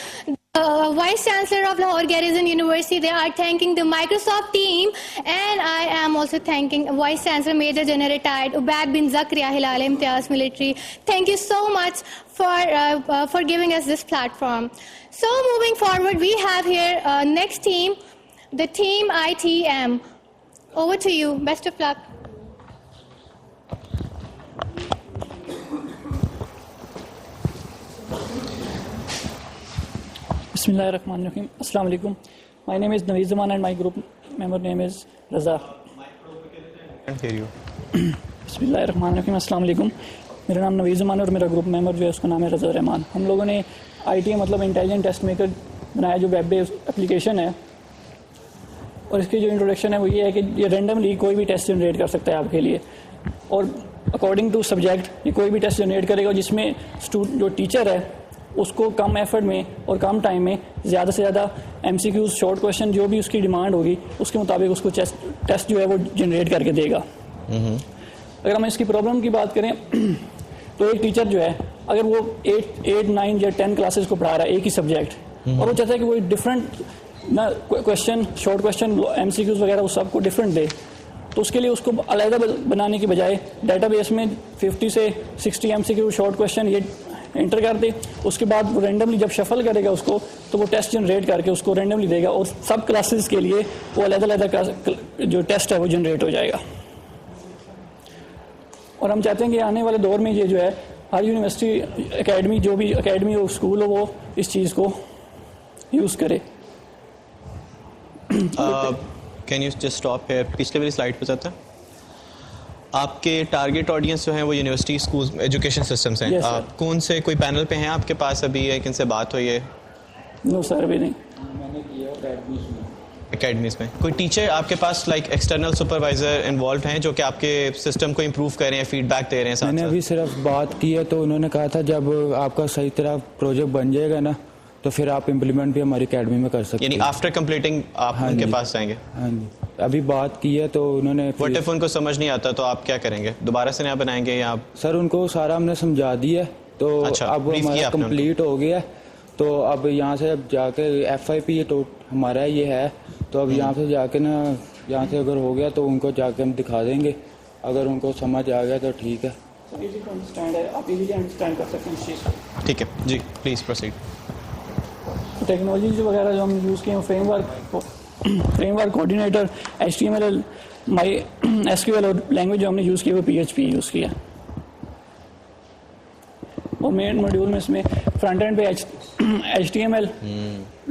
Vice Chancellor of Lahore Garrison University. They are thanking the Microsoft team, and I am also thanking Vice Chancellor Major General Retired Ubaid bin Zakaria Hilal Imtiaz Military. Thank you so much for giving us this platform. So moving forward, we have here next team, the team ITM. Over to you. Best of luck. Bismillahirrahmanirrahim. Assalamu alaikum. My name is Naveed Zaman and my group member name is Raza. Can't hear you. Bismillahirrahmanirrahim. Assalamu alaikum. मेरा नाम नवीद ज़मान और मेरा ग्रुप मेंबर जो है उसका नाम है रज़ा रहमान. हम लोगों ने ITM मतलब इंटेलिजेंट टेस्ट मेकर बनाया जो वेब बेस्ड एप्लीकेशन है, और इसकी जो इंट्रोडक्शन है वो ये है कि ये रैंडमली कोई भी टेस्ट जनरेट कर सकता है आपके लिए, और अकॉर्डिंग टू सब्जेक्ट ये कोई भी टेस्ट जनरेट करेगा जिसमें जो टीचर है उसको कम एफर्ट में और कम टाइम में ज़्यादा से ज़्यादा MCQs शॉर्ट क्वेश्चन जो भी उसकी डिमांड होगी उसके मुताबिक उसको टेस्ट जो है वो जनरेट करके देगा. अगर हम इसकी प्रॉब्लम की बात करें तो एक टीचर जो है अगर वो 8, 9 या 10 क्लासेस को पढ़ा रहा है एक ही सब्जेक्ट, और वो चाहता है कि वो डिफरेंट ना क्वेश्चन शॉर्ट क्वेश्चन MCQs वगैरह वो सबको डिफरेंट दे, तो उसके लिए उसको अलग बनाने की बजाय डेटाबेस में 50 से 60 MCQ शॉर्ट क्वेश्चन ये एंटर कर दे. उसके बाद वो रैंडमली जब शफल करेगा उसको तो वो टेस्ट जनरेट करके उसको रैंडमली देगा, और सब क्लासेस के लिए वो अलग जो टेस्ट है वो जनरेट हो जाएगा. और हम चाहते हैं कि आने वाले दौर में ये जो है हर यूनिवर्सिटी एकेडमी जो भी एकेडमी हो स्कूल हो वो इस चीज़ को यूज़ करे. Can you just stop here. पिछले वाली स्लाइड पे जाता है. आपके टारगेट ऑडियंस जो है वो यूनिवर्सिटी स्कूल एजुकेशन सिस्टम्स हैं. कौन से कोई पैनल पे हैं आपके पास अभी, है किनसे बात हुई है? नो सर अभी नहीं. एकेडमीज में कोई टीचर आपके पास लाइक एक्सटर्नल सुपरवाइजर इन्वॉल्व हैं जो कि आपके सिस्टम को इम्प्रूव कर रहे हैं, फीडबैक दे रहे हैं? मैंने अभी सिर्फ बात की है तो उन्होंने कहा था जब आपका सही तरह प्रोजेक्ट बन जाएगा ना तो फिर आप इम्प्लीमेंट भी हमारी एकेडमी में कर सकते हैं. यानी आफ्टर कंप्लीटिंग आप उनके पास जाएंगे? हाँ जी, अभी बात की है तो उन्होंने. व्हाट इफ उनको समझ नहीं आता तो आप क्या करेंगे? दोबारा से नया बनाएंगे या आप? सर उनको सारा हमने समझा दिया है तो अब हमारा कंप्लीट हो गया, तो अब यहाँ से अब जाके FIP तो हमारा ये है, तो अब यहाँ से जाके ना यहाँ से अगर हो गया तो उनको जाके हम दिखा देंगे, अगर उनको समझ आ गया तो ठीक है. आप इजीली अंडरस्टैंड कर सकते हैं इस चीज़ को. ठीक है जी, प्लीज़ प्रोसीड. टेक्नोलॉजीज वगैरह जो हम यूज़ किए हैं, फ्रेमवर्क कोऑर्डिनेटर, HTML, माई SQL, और लैंग्वेज जो हमने यूज़ की वो PHP यूज़ किया। और मेन मॉड्यूल में इसमें फ्रंट एंड पे HTML,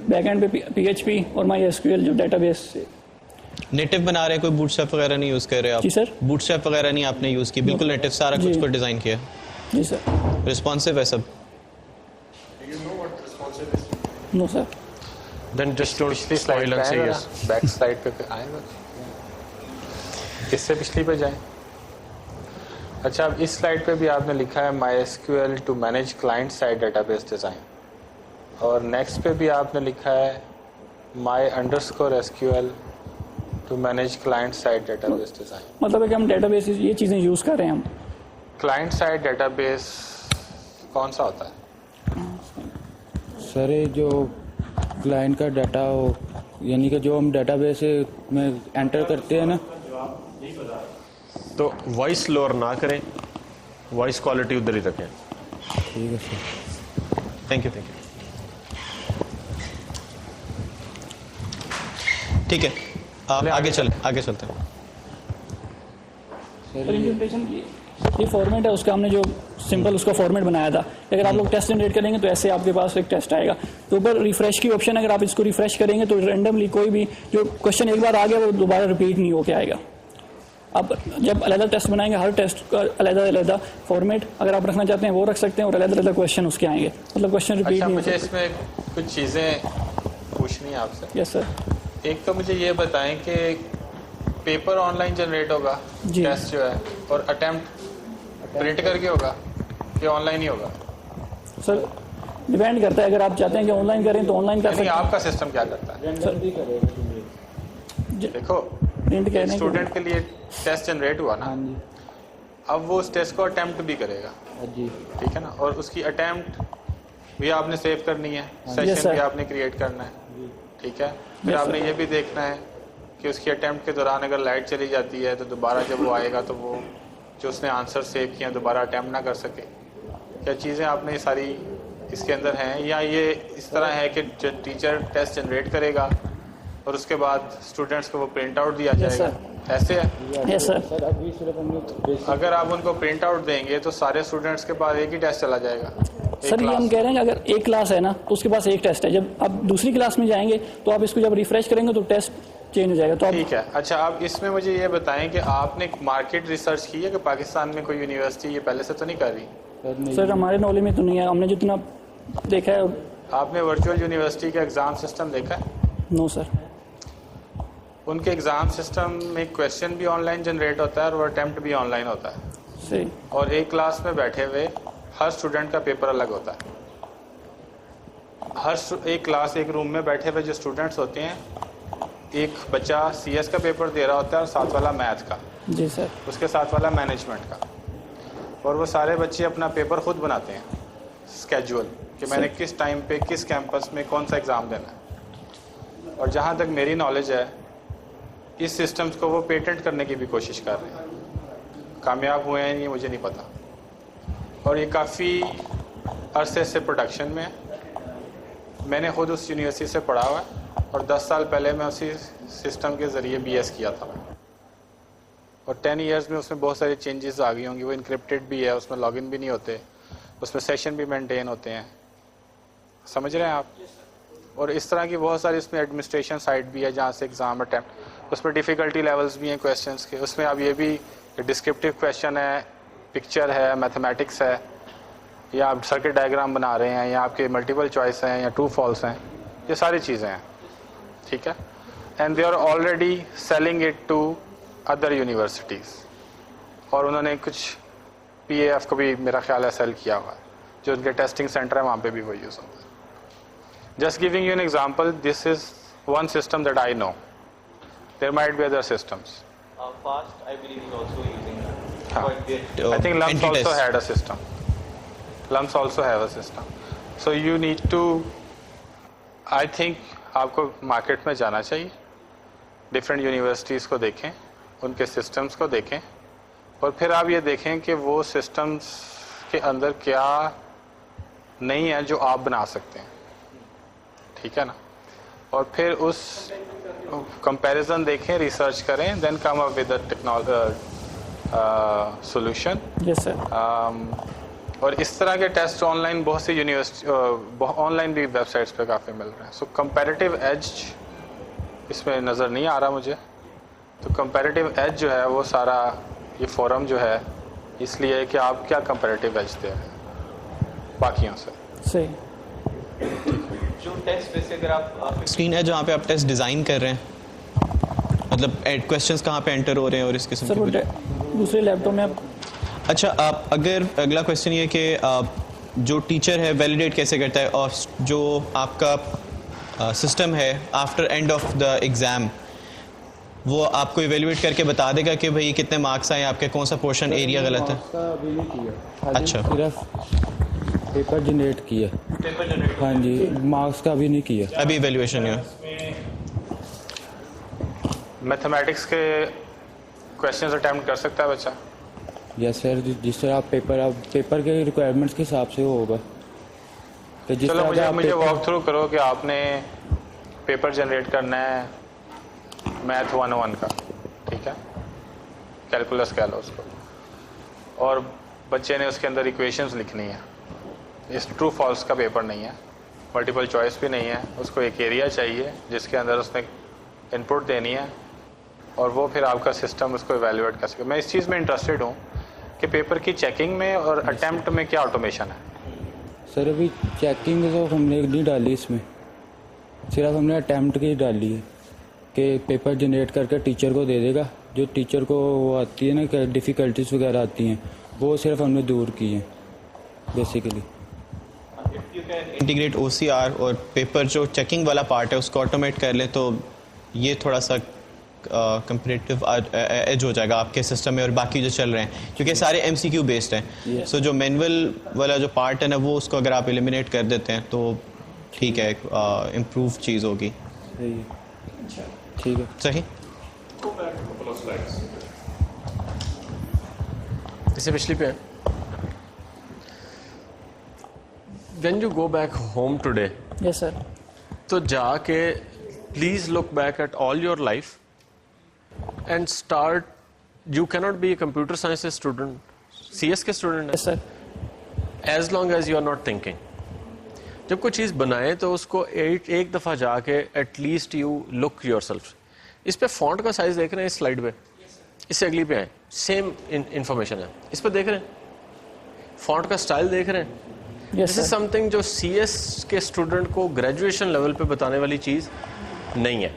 बैक एंड पे PHP और माई SQL जो डेटाबेस नेटिव बना रहे हैं, कोई बूटस्ट्रैप वगैरह नहीं यूज़ कर रहे आप? जी सर। बूटस्ट्रैप वगैरह नहीं आपने यूज़ की, बिल्कुल नेटिव सारा कुछ को डिज़ाइन किया? जी सर। रिस्पॉन्सिव है सब? No sir. Then just don't spoil and say yes. Back side पे आएगा, इससे पिछली पे जाएं। अच्छा, अब इस स्लाइड पे भी आपने लिखा है MySQL to manage client side database design, और नेक्स्ट पे भी आपने लिखा है my_SQL to manage client side database design. मतलब है कि हम डेटाबेस ये चीज़ें यूज़ कर रहे हैं हम। क्लाइंट साइड डेटाबेस कौन सा होता है? सर ये जो क्लाइंट का डाटा हो, यानी कि जो हम डेटाबेस में एंटर करते हैं ना, तो वॉइस लोअर ना करें, वॉइस क्वालिटी उधर ही रखें। ठीक है सर। Thank you. ठीक है, आप आगे चलते हैं। प्रेजेंटेशन ये फॉर्मेट है उसका, हमने जो सिंपल उसका फॉर्मेट बनाया था। अगर आप लोग टेस्ट जनरेट करेंगे तो ऐसे आपके पास एक टेस्ट आएगा, तो ऊपर रिफ्रेश की ऑप्शन, अगर आप इसको रिफ्रेश करेंगे तो रैंडमली कोई भी जो क्वेश्चन एक बार आ गया वो दोबारा रिपीट नहीं होके आएगा। आप जब अलग टेस्ट बनाएंगे, हर टेस्ट का अलग फॉर्मेट अगर आप रखना चाहते हैं वो रख सकते हैं, और अलग क्वेश्चन उसके आएंगे, मतलब क्वेश्चन रिपीट नहीं मुझे इसमें कुछ चीज़ें पूछनी है आपसे। Yes sir. एक तो मुझे ये बताएं कि पेपर ऑनलाइन जनरेट होगा टेस्ट जो है, और अटेम्प्ट प्रिंट करके होगा कि ऑनलाइन ही होगा? सर डिपेंड करता है, अगर आप चाहते हैं कि ऑनलाइन करें तो ऑनलाइन कर सकते हैं। आपका सिस्टम क्या करता है? देखो, स्टूडेंट के लिए टेस्ट जनरेट हुआ ना, अब वो उस टेस्ट को अटेम्प्ट भी करेगा, ठीक है ना, और उसकी अटेम्प्ट भी आपने सेव करनी है, सेशन भी आपने क्रिएट करना है, ठीक है। फिर आपने ये भी देखना है कि उसकी अटेम्प्ट के दौरान अगर लाइट चली जाती है तो दोबारा जब वो आएगा तो वो जो उसने आंसर सेव किया दोबारा अटैम्प्ट ना कर सके। क्या चीज़ें आपने ये सारी इसके अंदर हैं, या ये इस तरह है कि टीचर टेस्ट जनरेट करेगा और उसके बाद स्टूडेंट्स को वो प्रिंट आउट दिया जाएगा? ऐसे है? Yes sir. अगर आप उनको प्रिंट आउट देंगे तो सारे स्टूडेंट्स के पास एक ही टेस्ट चला जाएगा? सर ये हम कह रहे हैं कि अगर एक क्लास है ना तो उसके पास एक टेस्ट है, जब आप दूसरी क्लास में जाएंगे तो आप इसको जब रिफ्रेश करेंगे तो टेस्ट चेंज हो जाएगा। तो ठीक है। अच्छा, अब इसमें मुझे ये बताएं कि आपने मार्केट रिसर्च की है कि पाकिस्तान में कोई यूनिवर्सिटी ये पहले से तो नहीं कर रही? सर हमारे नॉलेज में तो नहीं है, हमने जितना देखा है। आपने वर्चुअल यूनिवर्सिटी का एग्ज़ाम सिस्टम देखा है? No sir. उनके एग्ज़ाम सिस्टम में क्वेश्चन भी ऑनलाइन जनरेट होता है और अटेम्प्ट भी ऑनलाइन होता है। सही। और एक क्लास में बैठे हुए हर स्टूडेंट का पेपर अलग होता है। एक क्लास, एक रूम में बैठे हुए जो स्टूडेंट्स होते हैं, एक बच्चा CS का पेपर दे रहा होता है और साथ वाला मैथ का, जी सर, उसके साथ वाला मैनेजमेंट का, और वो सारे बच्चे अपना पेपर खुद बनाते हैं स्केड्यूल कि मैंने किस टाइम पे किस कैंपस में कौन सा एग्ज़ाम देना है। और जहाँ तक मेरी नॉलेज है, इस सिस्टम्स को वो पेटेंट करने की भी कोशिश कर रहे हैं। कामयाब हुए हैं नहीं मुझे नहीं पता, और ये काफ़ी अरसे से प्रोडक्शन में है। मैंने खुद उस यूनिवर्सिटी से पढ़ा हुआ है और 10 साल पहले मैं उसी सिस्टम के ज़रिए BS किया था, और 10 इयर्स में उसमें बहुत सारी चेंजेस आ गई होंगी। वो इनक्रिप्टेड भी है, उसमें लॉगिन भी नहीं होते, उसमें सेशन भी मेंटेन होते हैं, समझ रहे हैं आप। और इस तरह की बहुत सारी इसमें एडमिनिस्ट्रेशन साइट भी है जहाँ से एग्ज़ाम अटैम्प्ट, उसमें डिफ़िकल्टी लेवल्स भी हैं क्वेश्चंस के। उसमें अब ये भी डिस्क्रिप्टिव क्वेश्चन है, पिक्चर है, मैथमेटिक्स है, या आप सर्किट डायग्राम बना रहे हैं, या आपके मल्टीपल चॉइस हैं, या ट्रू फॉल्स हैं, ये सारी चीज़ें हैं, ठीक है। And they are already selling it to other universities, और उन्होंने कुछ PAF को भी मेरा ख्याल है सेल किया हुआ है, जो उनके टेस्टिंग सेंटर है वहाँ पे भी वो यूज़ होता है। Just giving you an example, this is one system that I know, there might be other systems. Fast, I believe, is also using that. I think LUMS also had a system. LUMS also have a system. So you need to, I think, आपको मार्केट में जाना चाहिए, डिफरेंट यूनिवर्सिटीज़ को देखें, उनके सिस्टम्स को देखें, और फिर आप ये देखें कि वो सिस्टम्स के अंदर क्या नहीं है जो आप बना सकते हैं, ठीक है ना, और फिर उस कंपैरिजन देखें, रिसर्च करें, then come up with the solution. Yes sir. और इस तरह के टेस्ट ऑनलाइन बहुत सी यूनिवर्सिटी, ऑनलाइन भी वेबसाइट्स पे काफ़ी मिल रहे हैं। सो कंपैरेटिव एज इसमें नज़र नहीं आ रहा मुझे। तो कंपैरेटिव एज जो है वो सारा ये फोरम जो है इसलिए है कि आप क्या कंपैरेटिव एज दे रहे हैं बाकियों से। सही। जो टेस्ट वैसे अगर आप स्क्रीन है जहाँ पे आप टेस्ट डिज़ाइन कर रहे हैं, मतलब क्वेश्चंस कहाँ पे एंटर हो रहे हैं और इस किस्म के दूसरे लैपटॉप में आप। अच्छा, आप अगर अगला क्वेश्चन ये कि जो टीचर है वैलिडेट कैसे करता है, और जो आपका सिस्टम है after end of the exam वो आपको इवेल्युएट करके बता देगा कि भाई कितने मार्क्स आए आपके, कौन सा पोर्शन एरिया गलत है? अभी नहीं किया। अच्छा, सिर्फ पेपर जनरेट किया। हाँ जी, मार्क्स का अभी नहीं किया, अभी इवेल्युएशन है। मैथमेटिक्स के क्वेश्चंस अटेम्प्ट कर सकता है बच्चा? यस सर, जिस तरह आप पेपर के रिक्वायरमेंट्स के हिसाब से होगा। तो जिस चलो तरह मुझे वॉक थ्रू करो कि आपने पेपर जनरेट करना है मैथ 101 का, ठीक है, कैलकुलस कह लो उसको, और बच्चे ने उसके अंदर इक्वेशंस लिखनी है। इस ट्रू फॉल्स का पेपर नहीं है, मल्टीपल चॉइस भी नहीं है, उसको एक एरिया चाहिए जिसके अंदर उसने इनपुट देनी है और वो फिर आपका सिस्टम उसको इवेल्युएट कर सके। मैं इस चीज़ में इंटरेस्टेड हूँ कि पेपर की चेकिंग में और अटेम्प्ट में क्या ऑटोमेशन है। सर अभी चेकिंग तो हमने नहीं डाली इसमें, सिर्फ हमने अटेम्प्ट की डाली है कि पेपर जनरेट करके टीचर को दे देगा। जो टीचर को वो आती है ना कि डिफ़िकल्टीज वगैरह आती हैं, वो सिर्फ हमने दूर की हैं बेसिकली। इंटीग्रेट OCR और पेपर जो चेकिंग वाला पार्ट है उसको ऑटोमेट कर ले तो ये थोड़ा सा कंपैरेटिव एज हो जाएगा आपके सिस्टम में और बाकी जो चल रहे हैं, क्योंकि सारे MCQ बेस्ड हैं। सो जो मैनुअल वाला जो पार्ट है ना वो उसको अगर आप एलिमिनेट कर देते हैं तो ठीक है, इम्प्रूव चीज़ होगी। ठीक है, सही। इसे पिछली पे है। When you go back home today, yes sir, तो जाके please look back at all your life and start. You cannot be a computer sciences student, CS के student है, yes sir, as long as you are not thinking. जब कोई चीज़ बनाए तो उसको एक दफ़ा जाके at least you look yourself. इस पे फॉन्ट का साइज देख रहे हैं इस स्लाइड पे, इससे अगली पे है सेम इंफॉर्मेशन है, इस पर देख रहे हैं फॉन्ट का स्टाइल देख रहे हैं। दिस इज समथिंग जो CS के स्टूडेंट को ग्रेजुएशन लेवल पे बताने वाली चीज़ नहीं है।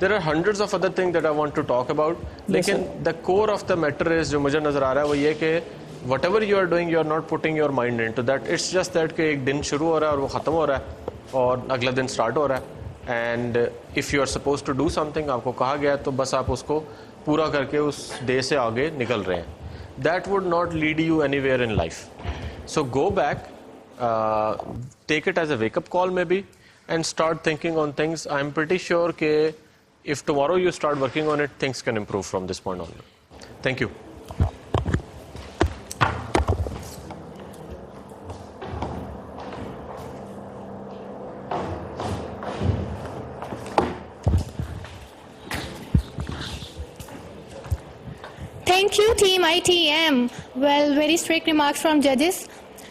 There are hundreds of other thing that I want to talk about, लेकिन the core of the matter is जो मुझे नज़र आ रहा है वो ये कि whatever you are doing you are not putting your mind into that. It's just that कि एक दिन शुरू हो रहा है और वो ख़त्म हो रहा है और अगला दिन स्टार्ट हो रहा है, and if you are suppose to do something, आपको कहा गया है तो बस आप उसको पूरा करके उस डे से आगे निकल रहे हैं। That would not lead you anywhere in life. So go back, take it as a wake-up call maybe and start thinking on things. I'm pretty sure that if tomorrow you start working on it, things can improve from this point on. Thank you. Thank you, Team ITM. Well, very strict remarks from judges.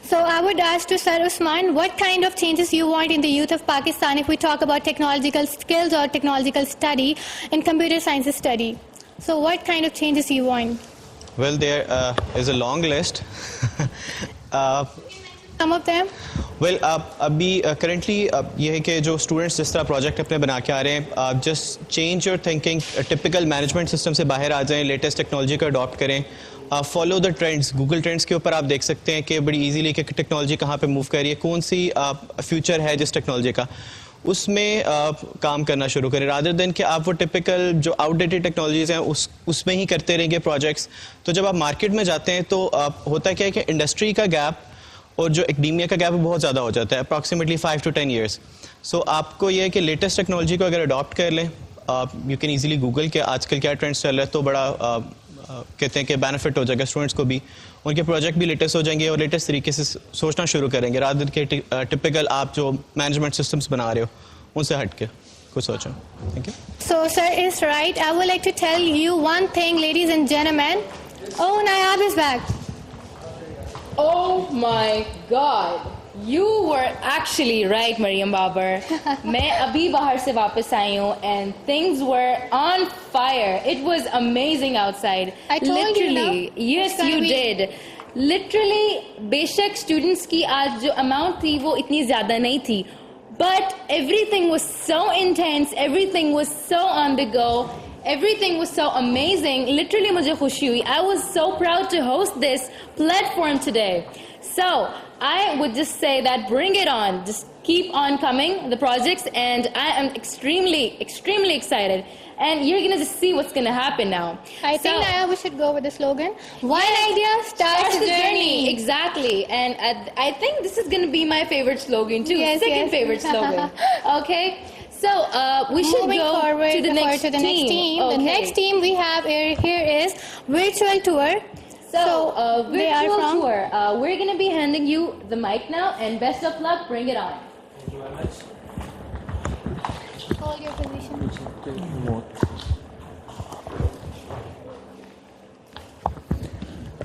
So I would ask to Sir Usman, what kind of changes you want in the youth of Pakistan if we talk about technological skills or technological study and computer science study? So what kind of changes you want? Well, there is a long list. Some of them? Well, अभी currently ये है कि जो students जिस तरह project अपने बना के आ रहे हैं, just change your thinking, typical management system से बाहर आ जाएं, latest technology को adopt करें, follow the trends. Google Trends के ऊपर आप देख सकते हैं कि बड़ी easily कि technology कहाँ पे move कर रही है, कौन सी future है जिस technology का, उसमें काम करना शुरू करें, rather than कि आप वो typical जो outdated technologies हैं उसमें ही करते रहेंगे projects। तो जब आप market में जाते हैं तो होता क्या है कि industry का gap और जो एकेडेमिया का गैप बहुत ज़्यादा हो जाता है, अप्रॉक्सीमेटली 5 to 10 years। सो आपको ये है कि लेटेस्ट टेक्नोलॉजी को अगर अडॉप्ट कर लें, यू कैन ईजिली गूगल के आजकल क्या ट्रेंड्स चल रहा है, तो बड़ा कहते हैं कि बेनिफिट हो जाएगा स्टूडेंट्स को भी, उनके प्रोजेक्ट भी लेटेस्ट हो जाएंगे और लेटेस्ट तरीके से सोचना शुरू करेंगे रादर देन के टिपिकल आप जो मैनेजमेंट सिस्टम्स बना रहे हो उनसे हट के कुछ सोचो. Thank you. So, sir is right. I would like to tell you one thing, ladies and gentlemen. Oh, Nayab is back. Oh my God. You were actually right, Mariam Babar. मैं अभी बाहर से वापस आई हूँ and things were on fire. It was amazing outside. I told you, no? Yes, you did. Literally, बेशक students की आज जो amount थी वो इतनी ज़्यादा नहीं थी. But everything was so intense. Everything was so on the go. Everything was so amazing. Literally, मुझे खुशी हुई. I was so proud to host this platform today. So, I would just say that bring it on. Just keep on coming, the projects, and I am extremely, extremely excited. And you're going to just see what's going to happen now. I think Naya, we should go with the slogan. One idea starts the journey. Exactly. And I think this is going to be my favorite slogan too. Yes, Second favorite slogan. Okay. So we should Moving go forward to the next to the next team. Okay. The next team we have here is Virtual Tour. So, they are virtual from tour. We're going to be handing you the mic now, and best of luck. Bring it on. Thank you very much. Hold your position.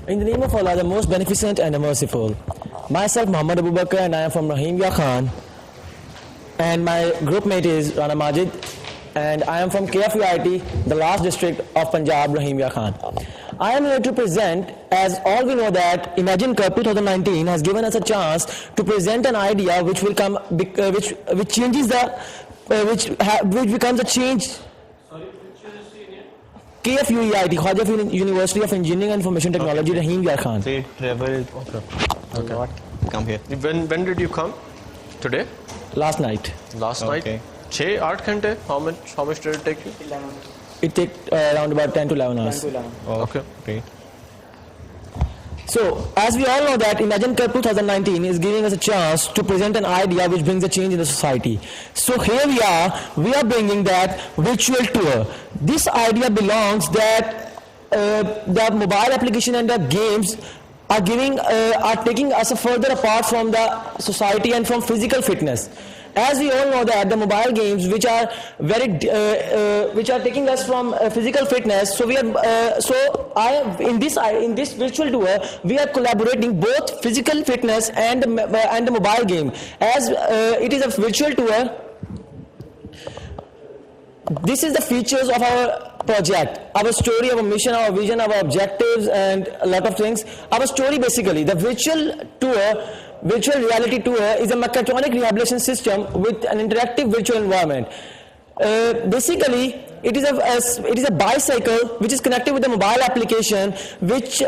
In the name of Allah, the most beneficent and the merciful. Myself, Muhammad Abu Bakr, and I am from Rahim Ya Khan. And my group mate is Rana Majid, and I am from KFUIT, the last district of Punjab, Rahim Ya Khan. I am here to present, as all we know that Imagine Cup 2019 has given us a chance to present an idea which will come, which changes the, which becomes a change. KFUIT, Khwaja University of Engineering and Information Technology, Rahim Ya Khan. Okay. Come here. When did you come? Today? Last night. Last night? 6-8 घंटे? How much did it take you? It took around about 10 to 11 hours. 10 to 11. Okay. Great. So, as we all know that Imagine Cup 2019 is giving us a chance to present an idea which brings a change in the society. So here we are bringing that virtual tour. This idea belongs that the mobile application and the games are taking us further apart from the society and from physical fitness. As we all know that the mobile games which are taking us from physical fitness, so in this virtual tour we are collaborating both physical fitness and the mobile game. As it is a virtual tour, this is the features of our project, our story, our mission, our vision, our objectives, and a lot of things. Our story basically, the virtual reality tour is a mechatronic rehabilitation system with an interactive virtual environment. Basically, it is a bicycle which is connected with a mobile application, which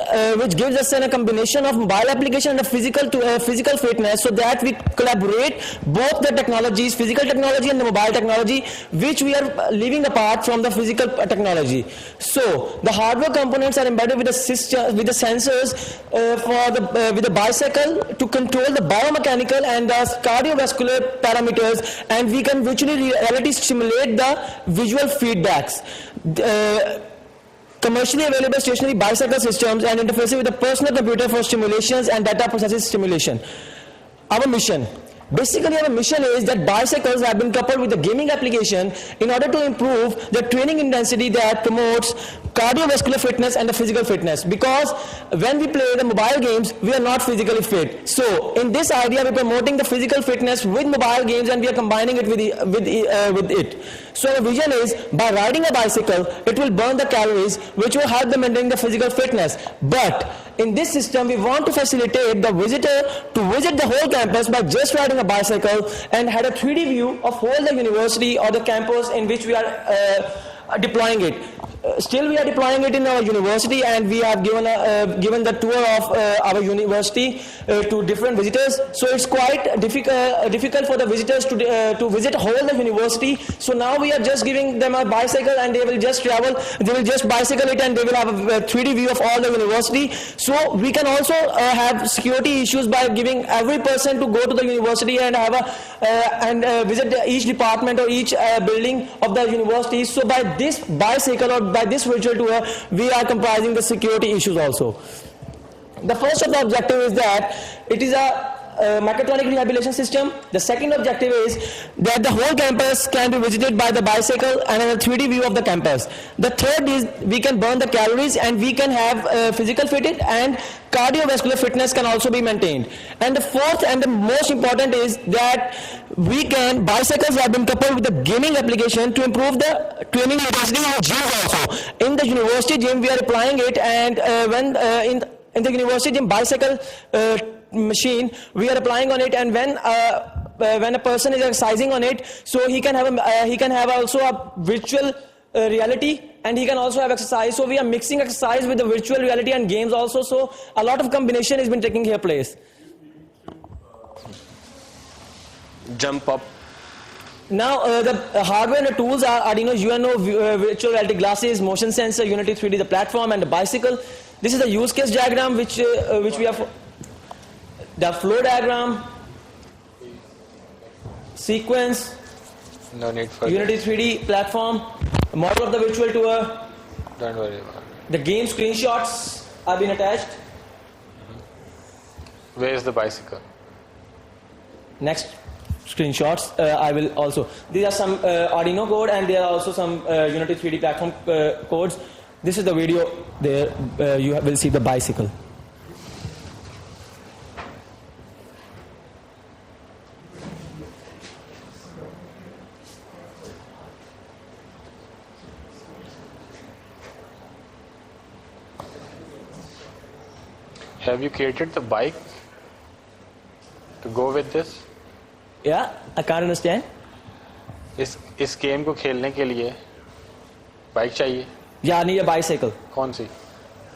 gives us a combination of mobile application and a physical fitness, so that we collaborate both the technologies, physical technology and the mobile technology, which we are leaving apart from the physical technology. So the hardware components are embedded with the system, with the sensors with the bicycle to control the biomechanical and the cardiovascular parameters, and we can virtually reality simulate the visual feedbacks. Commercially available stationary bicycle systems and interfacing with the personal computer for stimulations and data processing stimulation. Our mission. Basically, our mission is that bicycles have been coupled with the gaming application in order to improve the training intensity that promotes cardiovascular fitness and the physical fitness. Because when we play the mobile games, we are not physically fit. So, in this idea, we are promoting the physical fitness with mobile games, and we are combining it with it. So, our vision is, by riding a bicycle, it will burn the calories, which will help them maintain the physical fitness. But in this system, we want to facilitate the visitor to visit the whole campus by just riding a bicycle and had a 3D view of whole the university or the campus in which we are deploying it. Still we are deploying it in our university, and we have given the tour of our university to different visitors. So it's quite difficult for the visitors to visit whole the university. So now we are just giving them a bicycle, and they will just travel, they will just bicycle it, and they will have a 3D view of all the university. So we can also have security issues by giving every person to go to the university and have visit each department or each building of the university. So by this bicycle or by this virtual tour, we are comprising the security issues also. The first of the objective is that it is a mechatronic rehabilitation system. The second objective is that the whole campus can be visited by the bicycle and a 3D view of the campus. The third is we can burn the calories and we can have physical fitness and cardiovascular fitness can also be maintained. And the fourth and the most important is that bicycles have been coupled with the gaming application to improve the training intensity in the gyms also. In the university gym we are applying it, and in the university gym bicycle machine we are applying on it, and when a person is exercising on it, so he can have also a virtual reality, and he can also have exercise. So we are mixing exercise with the virtual reality and games also, so a lot of combination has been taking here place. Jump up. Now the hardware and the tools are Arduino UNO virtual reality glasses, motion sensor, Unity 3D the platform, and the bicycle. This is the use case diagram which we have. The flow diagram, sequence, no need for Unity 3D platform, model of the virtual tour. Don't worry about it. The game screenshots have been attached. Where is the bicycle? Next screenshots I will also. These are some Arduino code, and there are also some Unity 3D platform codes. This is the video. There you will see the bicycle. Have you created the bike to go with this? Yeah, I can't understand. इस गेम को खेलने के लिए बाइक चाहिए? Yeah, I need a bicycle. कौन सी?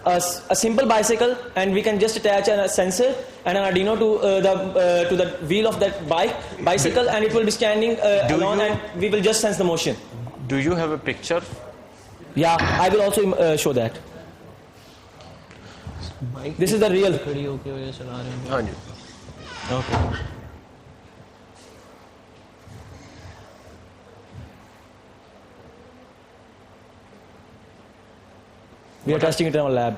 A simple bicycle, and we can just attach a sensor and an Arduino to the wheel of that bicycle, and it will be standing alone, and we will just sense the motion. Do you have a picture? Yeah, I will also show that. This is the real. Okay. We are testing it in our lab.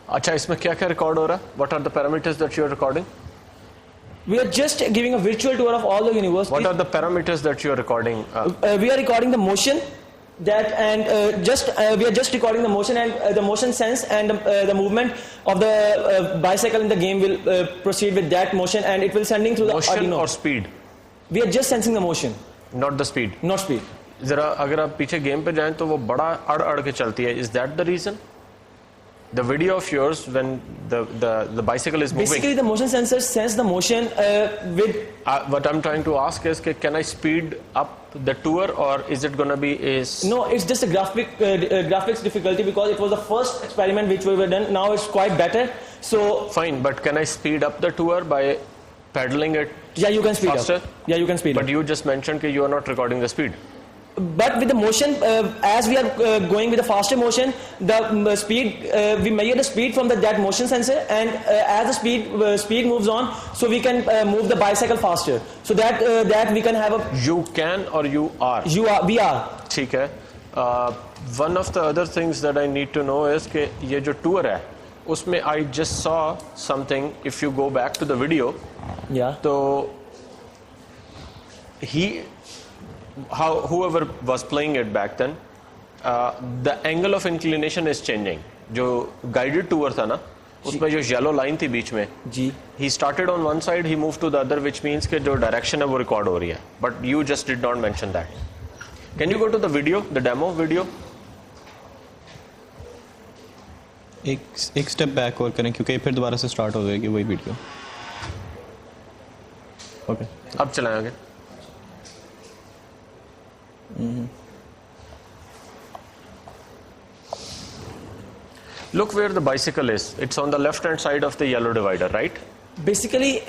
अच्छा, इसमें क्या-क्या record हो रहा है? What are the parameters that you are recording? We are just giving a virtual tour of all the universities. What are the parameters that you are recording? We are recording the motion. We are just recording the motion, and the motion sense and the movement of the bicycle in the game will proceed with that motion, and it will sending through the motion Arduino. Or speed? We are just sensing the motion. Not the speed. Not speed. जरा अगर आप पीछे गेम पे जाएं तो वो बड़ा अड़ के चलती है. Is that the reason? The video of yours when the bicycle is moving. Basically, the motion sensors sense the motion with. What I'm trying to ask is, can I speed up the tour, or is it gonna be No, it's just a graphics difficulty, because it was the first experiment which we were done. Now it's quite better. So fine, but can I speed up the tour by pedaling it? Yeah, you can speed faster? up. Yeah, you can speed up. But you just mentioned that you are not recording the speed. But with the motion, as we are going with the faster motion, the speed, we measure the speed from that motion sensor, and as the speed moves on, so we can move the bicycle faster. So that we can have a. You can, or you are? We are. ठीक है. One of the other things that I need to know is कि ये जो tour है, उसमें I just saw something. If you go back to the video, yeah. तो whoever was playing it back then, the angle of inclination is changing. जो guided tour था ना, उसमें जो yellow line थी बीच में, he started on one side, he moved to the other, which means कि जो direction है वो record हो रही है. But you just did not mention that. Can you go to the video, the demo video? एक step back और करें, क्योंकि फिर दोबारा से start हो जाएगी वही video. Okay. अब चलाएं आगे. Look where the bicycle is. It's on the left hand side of the yellow divider, right? Basically,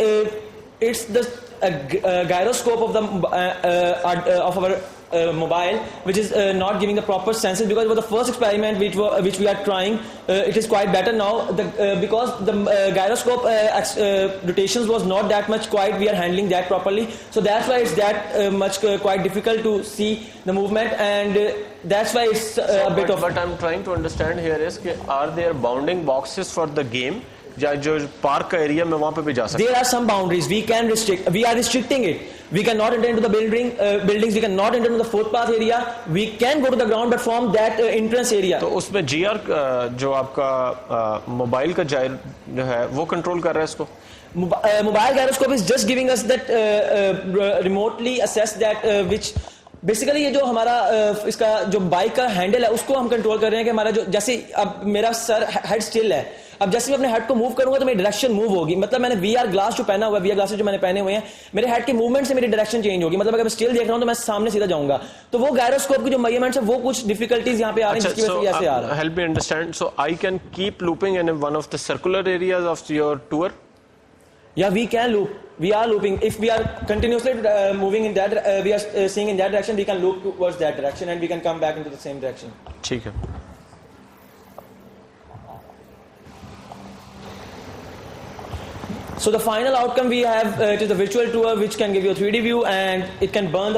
it's the gyroscope of our mobile, which is not giving the proper senses, because it was the first experiment which we are trying. It is quite better now, because the gyroscope rotations was not that much quite we are handling that properly, so that's why it's that much quite difficult to see the movement, and that's why it's a bit of. But I'm trying to understand here is कि are there bounding boxes for the game? या जो पार्क का एरिया में वहाँ पे भी जा सकते हैं? There are some boundaries. We are restricting it. We cannot enter into the buildings. We cannot enter into the footpath area. We can go to the ground, but from that entrance area. तो उसमें GR जो आपका मोबाइल का जायर जो है वो कंट्रोल कर रहा है इसको? Mobile gyroscope is just giving us that remotely assess that which basically ये जो हमारा इसका जो बाइक का हैंडल है उसको हम कंट्रोल कर रहे हैं कि हमारा जो जैसे अब मेरा सर हेड स्टिल है, अब जैसे मैं अपने हेड को मूव करूंगा तो मेरी डायरेक्शन मूव होगी, मतलब मैंने VR ग्लास जो पहना हुआ है, VR ग्लासेस जो मैंने पहने हुए हैं, मेरे हेड के मूवमेंट से मेरी डायरेक्शन चेंज होगी, मतलब अगर मैं स्टिल देख रहा हूं तो मैं सामने सीधा जाऊंगा, तो वो गायरोस्कोप की जो मेजरमेंट्स है वो कुछ डिफिकल्टीज यहां पे आ रही हैं जिसकी वजह से ऐसे आ रहा है. Help me understand, so I can keep looping in one of the circular areas of your tour? Yeah, we can loop. We are looping. If we are continuously moving in that, we are seeing in that direction, we can loop towards that direction and we can come back into the same direction. ठीक है. So the final outcome we have it is a virtual tour which can give you a 3D view and it can burn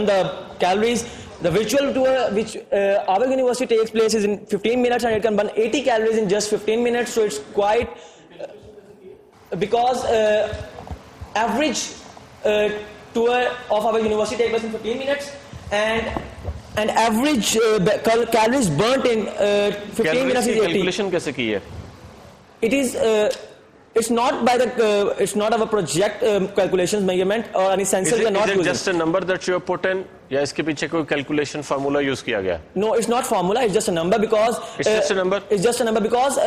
the calories. The virtual tour which our university takes place is in 15 minutes and it can burn 80 calories in just 15 minutes. So it's quite because average tour of our university takes place in 15 minutes and average calories burnt in 15 minutes is 80. Calculation कैसे की है? It is it's not by the it's not our project calculations measurement or any sensor we are not using. Is it just a number that you have put in या इसके पीछे कोई calculation formula use किया गया? No, it's not formula, it's just a number because it's just a number. It's just a number because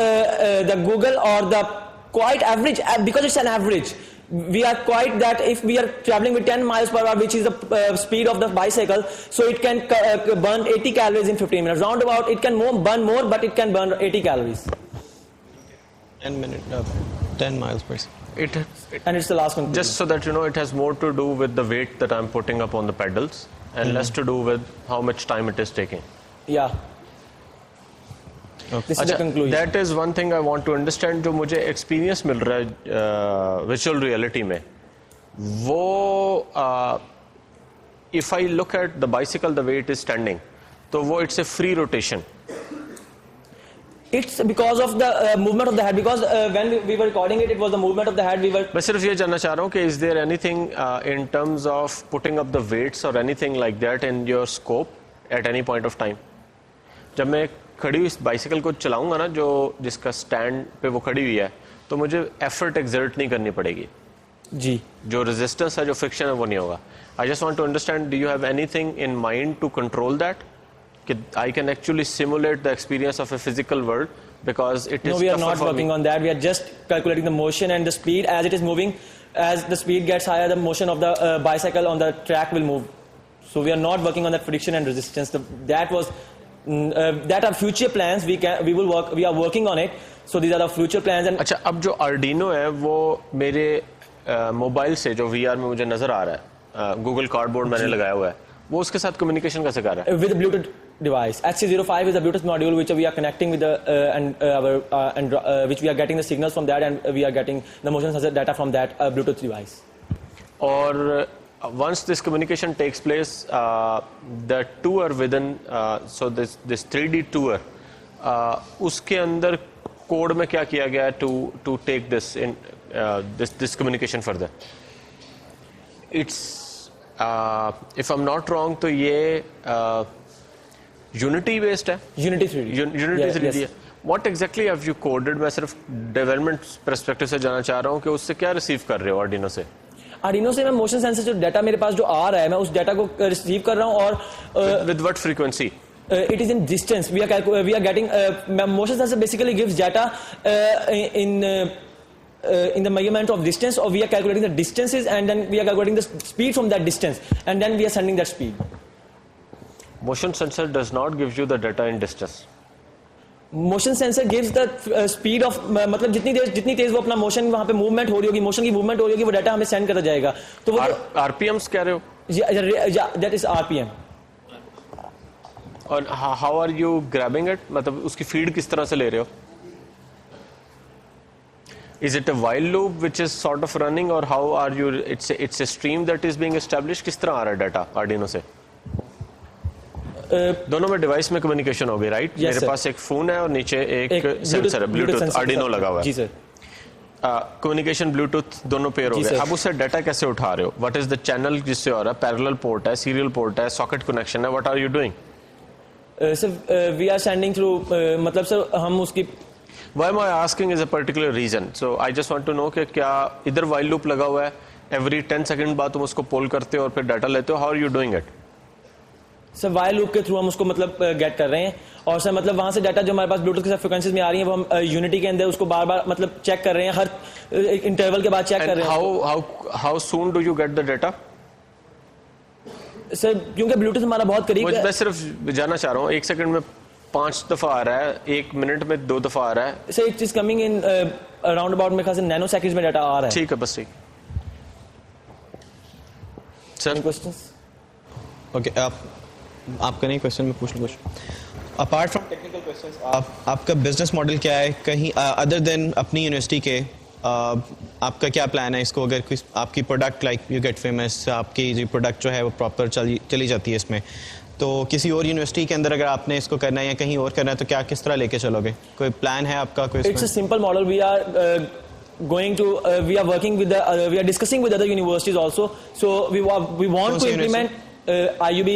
the Google or the quite average, because it's an average, we are quite that if we are traveling with 10 miles per hour, which is the speed of the bicycle, so it can burn 80 calories in 15 minutes. Roundabout, it can burn more, but it can burn 80 calories. 10 miles per second. And it's the last conclusion. Just so that you know, it has more to do with the weight that I'm putting up on the pedals and less to do with how much time it is taking. Yeah. This is the conclusion. That is one thing I want to understand. जो मुझे experience मिल रहा है virtual reality में, वो if I look at the bicycle the way it is standing, तो वो it's a free rotation. It's because of the movement of the head. Because when we were recording it, it was the movement of the head. मैं सिर्फ ये जानना चाह रहा हूँ कि is there anything in terms of putting up the weights or anything like that in your scope at any point of time? जब मैं खड़ी हुई इस बाइसिकल को चलाऊंगा ना, जो जिसका स्टैंड पे वो खड़ी हुई है, तो मुझे एफर्ट एक्सर्ट नहीं करनी पड़ेगी जी. जो रेजिस्टेंस है, जो फ्रिक्शन है, वो नहीं होगा. I just want to understand, do you have anything in mind to control that, कि I can actually simulate the experience of a physical world, because it is no, we are not working on that. We are just calculating the motion and the speed as it is moving. As the speed gets higher, the motion of the bicycle on the track will move. So we are not working on that friction and resistance. That was that are future plans. We are working on it. So these are the future plans. And अच्छा, अब जो Arduino है वो मेरे मोबाइल से जो VR में मुझे नजर आ रहा है, Google Cardboard मैंने लगाया हुआ है, वो उसके साथ कम्युनिकेशन कैसे कर रहा है? With Bluetooth device. HC05 is a Bluetooth module which we are connecting with the which we are getting the signals from that, and we are getting the motion sensor data from that Bluetooth device. Or once this communication takes place, the tour within so this 3D tour, उसके अंदर कोड में क्या किया गया to take this in this communication further? It's if I'm not wrong, तो ये Unity based है? Unity 3D. Unity 3D है. What exactly have you coded? मैं सिर्फ डेवलपमेंट पर्सपेक्टिव से जानना चाह रहा हूँ कि उससे क्या रिसीव कर रहे हो Arduino से? Arduino से मैं मोशन सेंसर जो डाटा मेरे पास जो आ रहा है, मैं उस डाटा को रिसीव कर रहा हूँ और with what frequency? It is in distance. We are getting motion sensor basically gives data in the measurement of distance, or we are calculating the distances and then we are calculating the speed from that distance, and then we are sending that speed. Motion sensor does not give you the data in distance. Motion sensor gives the speed of मतलब जितनी तेज वो अपना मोशन वहाँ पे मूवमेंट हो रही होगी, मोशन की मूवमेंट हो रही होगी, वो डाटा हमें सेंड करता जाएगा. तो वो RPMs कह रहे हो? that is RPM. और how are you grabbing it? मतलब उसकी feed किस तरह से ले रहे हो? Is it a while loop which is sort of running, or how are you? It's a stream that is being established. किस तरह आ रहा है data Arduino से? दोनों में डिवाइस में कम्युनिकेशन हो गई, राइट? मेरे पास एक फोन है और नीचे एक सेंसर है, ब्लूटूथ आर्डिनो लगा हुआ है। जी सर। कम्युनिकेशन ब्लूटूथ दोनों पेयर हो गए। अब उससे डाटा कैसे उठा रहे हो? व्हाट इज द चैनल जिससे हो रहा है? पैरेलल पोर्ट है, सीरियल पोर्ट है, सॉकेट कनेक्शन है, what are you doing? Sir we are sending through, मतलब सर हम उसकी Why am I asking is a particular reason. So I just want to know कि क्या इधर while loop लगा हुआ है, every 10 सेकंड बाद तुम उसको पोल करते हो और फिर डाटा लेते हो? How are you doing it? Sir while loop के थ्रू हम उसको मतलब गेट कर रहे हैं, और सर मतलब वहाँ से डाटा जो हमारे पास ब्लूटूथ के साथ फ्रीक्वेंसीज में आ रही है वो हम यूनिटी के अंदर उसको बार बार मतलब चेक कर रहे हैं, हर इंटरवल के बाद चेक कर रहे हैं। How soon do you get the data? Sir क्योंकि ब्लूटूथ हमारा बहुत करीब है। मैं सिर्फ जानना चाह रहा हूँ, 1 सेकंड में 5 दफा आ रहा है, 1 मिनट में 2 दफा आ रहा है? Sir it is coming in around about मेरे ख्याल से नैनो सेकंड्स में डाटा आ रहा है। ठीक है, बस ठीक। Sir questions? ओके, आपका नहीं क्वेश्चन मैं पूछ लूँ कुछ। अपार्ट फ्रॉम टेक्निकल क्वेश्चंस, आपका बिजनेस मॉडल क्या है? कहीं अदर देन अपनी यूनिवर्सिटी के आपका क्या प्लान है इसको? अगर कोई आपकी product like you get famous, आपकी जो प्रोडक्ट जो है वो प्रॉपर चली जाती है इसमें, तो किसी और यूनिवर्सिटी के अंदर अगर आपने इसको करना है या कहीं और करना है तो क्या किस तरह लेके चलोगे? कोई प्लान है आपका? कोई it's a simple model. We are going to we are working with we are discussing with other universities also, so we want to implement IUB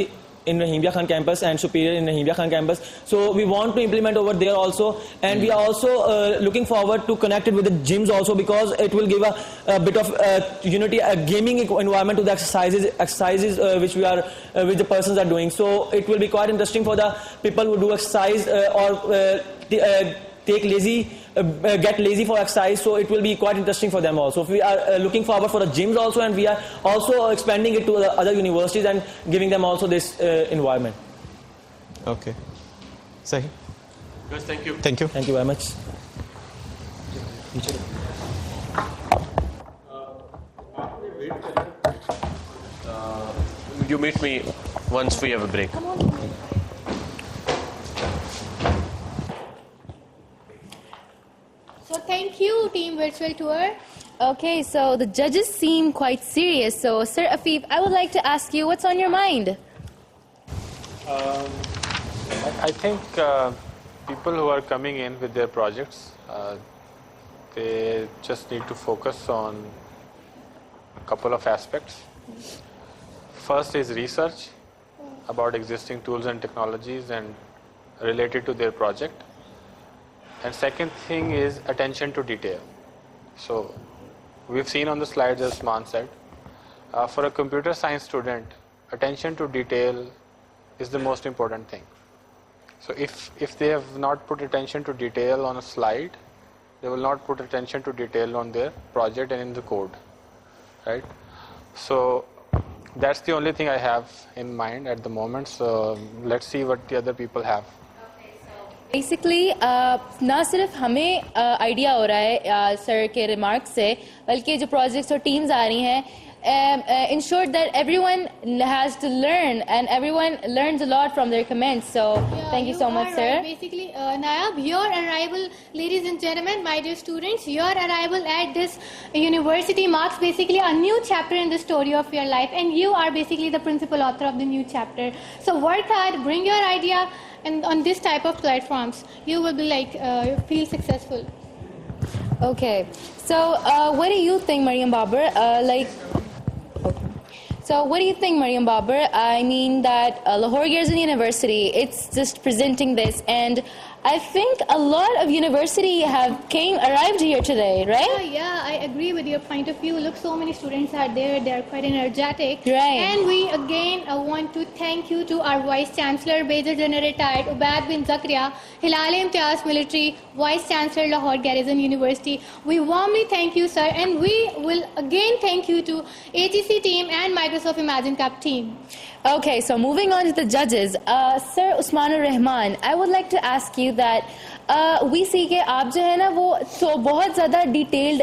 in Rahimia Khan campus and Superior in Rahimia Khan campus, so we want to implement over there also, and we are also looking forward to connect it with the gyms also, because it will give a bit of unity, a gaming environment to the exercises which we are which the persons are doing. So it will be quite interesting for the people who do exercise or get lazy for exercise, so it will be quite interesting for them also. We are looking forward for the gyms also, and we are also expanding it to the other universities and giving them also this environment. Okay, sahi. Yes, thank you. Thank you. Thank you very much. You meet me once we have a break. So thank you, Team Virtual Tour. Okay, so the judges seem quite serious. So, Sir Afif, I would like to ask you, what's on your mind? I think people who are coming in with their projects, they just need to focus on a couple of aspects. First is research about existing tools and technologies and related to their project. And second thing is attention to detail. So we've seen on the slides, as Man said, for a computer science student, attention to detail is the most important thing. So if they have not put attention to detail on a slide, they will not put attention to detail on their project and in the code, right? So that's the only thing I have in mind at the moment. So let's see what the other people have. Basically ना सिर्फ हमें आइडिया हो रहा है सर के रिमार्क से, बल्कि जो प्रोजेक्ट्स और टीम्स आ रही हैं, ensure that everyone has to learn and everyone learns a lot from their comments. So thank you so much, sir. Right. Basically, Nayab, your arrival, ladies and gentlemen, my dear students, your arrival at this university marks basically a new chapter in the story of your life, and you are basically the principal author of the new chapter. So work hard, bring your idea, and on this type of platforms, you will be like feel successful. Okay, so what do you think, Mariam Babar? So what do you think, Mariam Babar? I mean that Lahore Gerzan University, it's just presenting this, and I think a lot of university have arrived here today, right? Yeah, I agree with your point of view. Look, so many students are there. They are quite energetic. Right. And we again want to thank you to our Vice Chancellor, Major General Retired Ubaid bin Zakaria, Hilal Imtiaz Military, Vice Chancellor, Lahore Gerzan University. We warmly thank you, sir, and we will again thank you to HEC team and Microsoft Imagine Cup team. Okay, so moving on to the judges, Sir Usmanur Rahman, I would like to ask you that we see कि आप जो है ना वो तो बहुत ज़्यादा detailed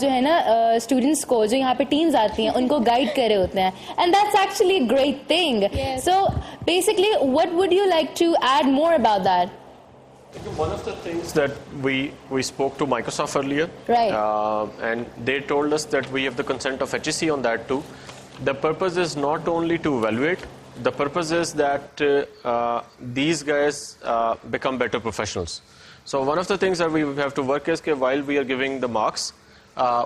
जो है ना students को जो यहाँ पे teams आती हैं उनको guide कर रहे होते हैं, and that's actually a great thing. Yes. So basically, what would you like to add more about that? One of the things that we spoke to Microsoft earlier, Right. And they told us that we have the consent of HEC on that too. The purpose is not only to evaluate, the purpose is that these guys become better professionals. So one of the things that we have to work is that while we are giving the marks,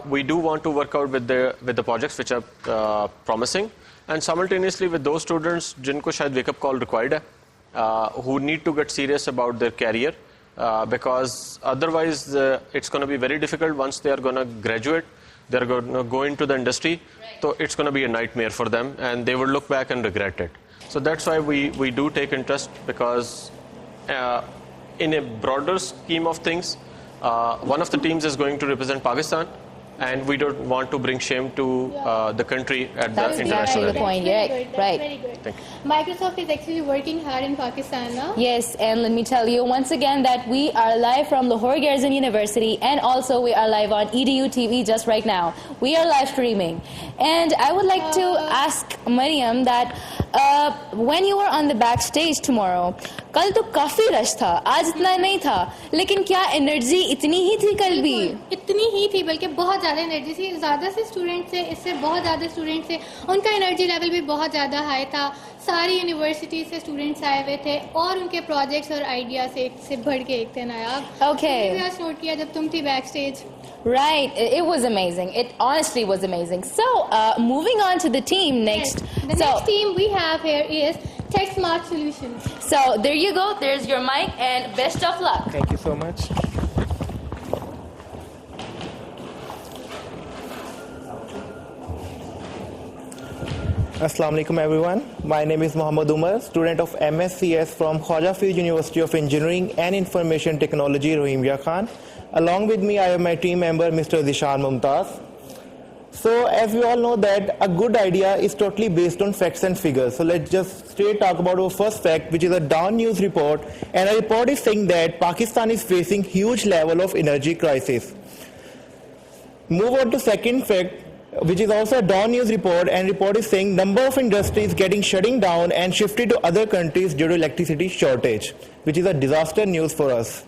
we do want to work out with the projects which are promising, and simultaneously with those students जिनको शायद wake up call required है, who need to get serious about their career, because otherwise it's going to be very difficult once they are going to graduate, they're going to go into the industry, so it's going to be a nightmare for them and they will look back and regret it. So that's why we do take interest, because in a broader scheme of things, one of the teams is going to represent Pakistan, and we don't want to bring shame to the country at That's the international exactly the level. point. Very Yeah, good. That's right. very good. Thank Microsoft is actually working hard in Pakistan now. Yes, and let me tell you once again that we are live from Lahore Garrison University, and also we are live on EDU TV just right now. We are live streaming. And I would like to ask Mariam that when you were on the backstage tomorrow, कल तो काफी रश था, आज इतना नहीं था, लेकिन क्या एनर्जी इतनी ही थी कल भी? इतनी ही थी, बल्कि बहुत ज़्यादा एनर्जी थी. ज़्यादा से स्टूडेंट से, इससे बहुत ज़्यादा स्टूडेंट से, उनका एनर्जी लेवल भी बहुत ज़्यादा हाई था. सारी यूनिवर्सिटी से स्टूडेंट्स आए हुए थे और उनके प्रोजेक्ट्स और आइडिया से बढ़ के एक थे नायाब. Okay. तुमने भी नोट किया जब तुम थी back stage. Right, it was amazing. It honestly was amazing. So, moving on to the team next. Yes. The next team we have here is Tech Smart Solutions. So there you go. There's your mic, and best of luck. Thank you so much. Assalamu alaikum everyone. My name is Muhammad Umar, student of MScs from Khwaja Hafiz University of Engineering and Information Technology, Rohingya Khan. Along with me, I have my team member, Mr. Zishan Mumtaz. So, as we all know that a good idea is totally based on facts and figures. So, let's just straight talk about our first fact, which is a Dawn News report. And a report is saying that Pakistan is facing huge level of energy crisis. Move on to second fact, which is also a Dawn News report, and report is saying number of industries getting shutting down and shifted to other countries due to electricity shortage, which is a disaster news for us.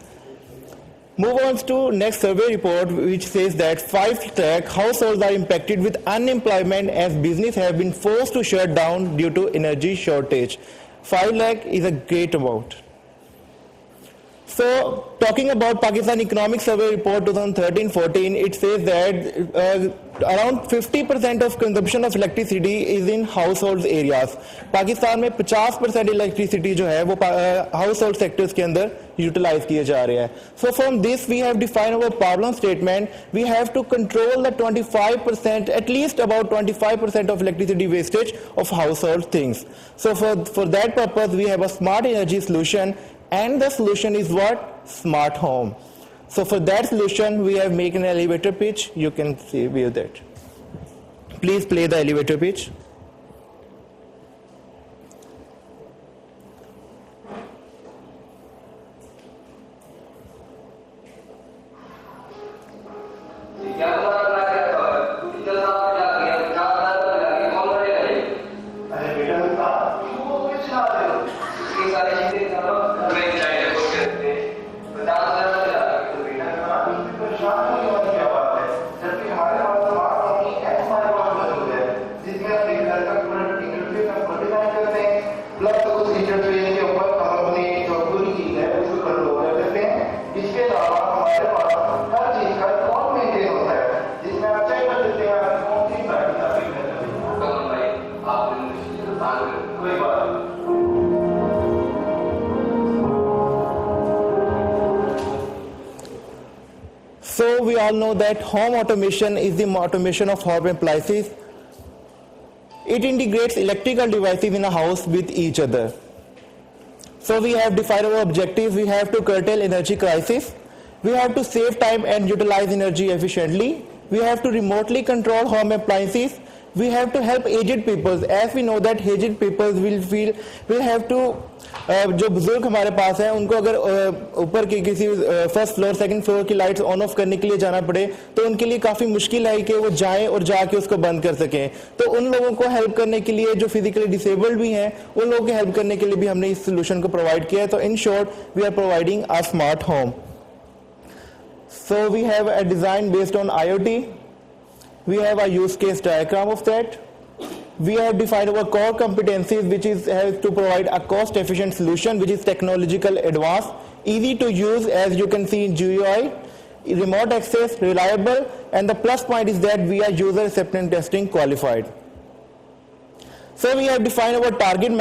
Move on to next survey report, which says that 5 lakh households are impacted with unemployment as business have been forced to shut down due to energy shortage. 5 lakh is a great amount. So, talking about Pakistan Economic Survey Report 2013-14, it says that around 50% of consumption of electricity is in household areas. Pakistan में 50% electricity जो है वो household sectors के अंदर utilize किए जा रहे हैं. So from this we have defined our problem statement. We have to control the 25%, at least about 25% of electricity wastage of household things. So for that purpose we have a smart energy solution. And the solution is what? Smart home. So for that solution, we have made an elevator pitch. You can see, view that. Please play the elevator pitch. So we all know that home automation is the automation of home appliances. It integrates electrical devices in a house with each other. So we have defined our objectives. We have to curtail energy crisis. We have to save time and utilize energy efficiently. We have to remotely control home appliances. we have to help aged peoples, as we know that aged peoples will have to जो बुजुर्ग हमारे पास हैं उनको अगर ऊपर की किसी फर्स्ट फ्लोर सेकंड फ्लोर की लाइट्स ऑन ऑफ करने के लिए जाना पड़े तो उनके लिए काफी मुश्किल है कि वो जाएं और जाके उसको बंद कर सकें। तो उन लोगों को हेल्प करने के लिए जो फिजिकली डिसेबल्ड भी हैं उन लोगों को हेल्प करने के लिए भी हमने इस सोल्यूशन को प्रोवाइड किया है। तो in short we are providing a smart home. So we have a design based on IoT, we have a use case diagram of that. We have defined our core competencies, which has to provide a cost efficient solution which is technological advanced, easy to use as you can see in GUI, remote access, reliable, and the plus point is that we are user acceptance testing qualified. So we have defined our target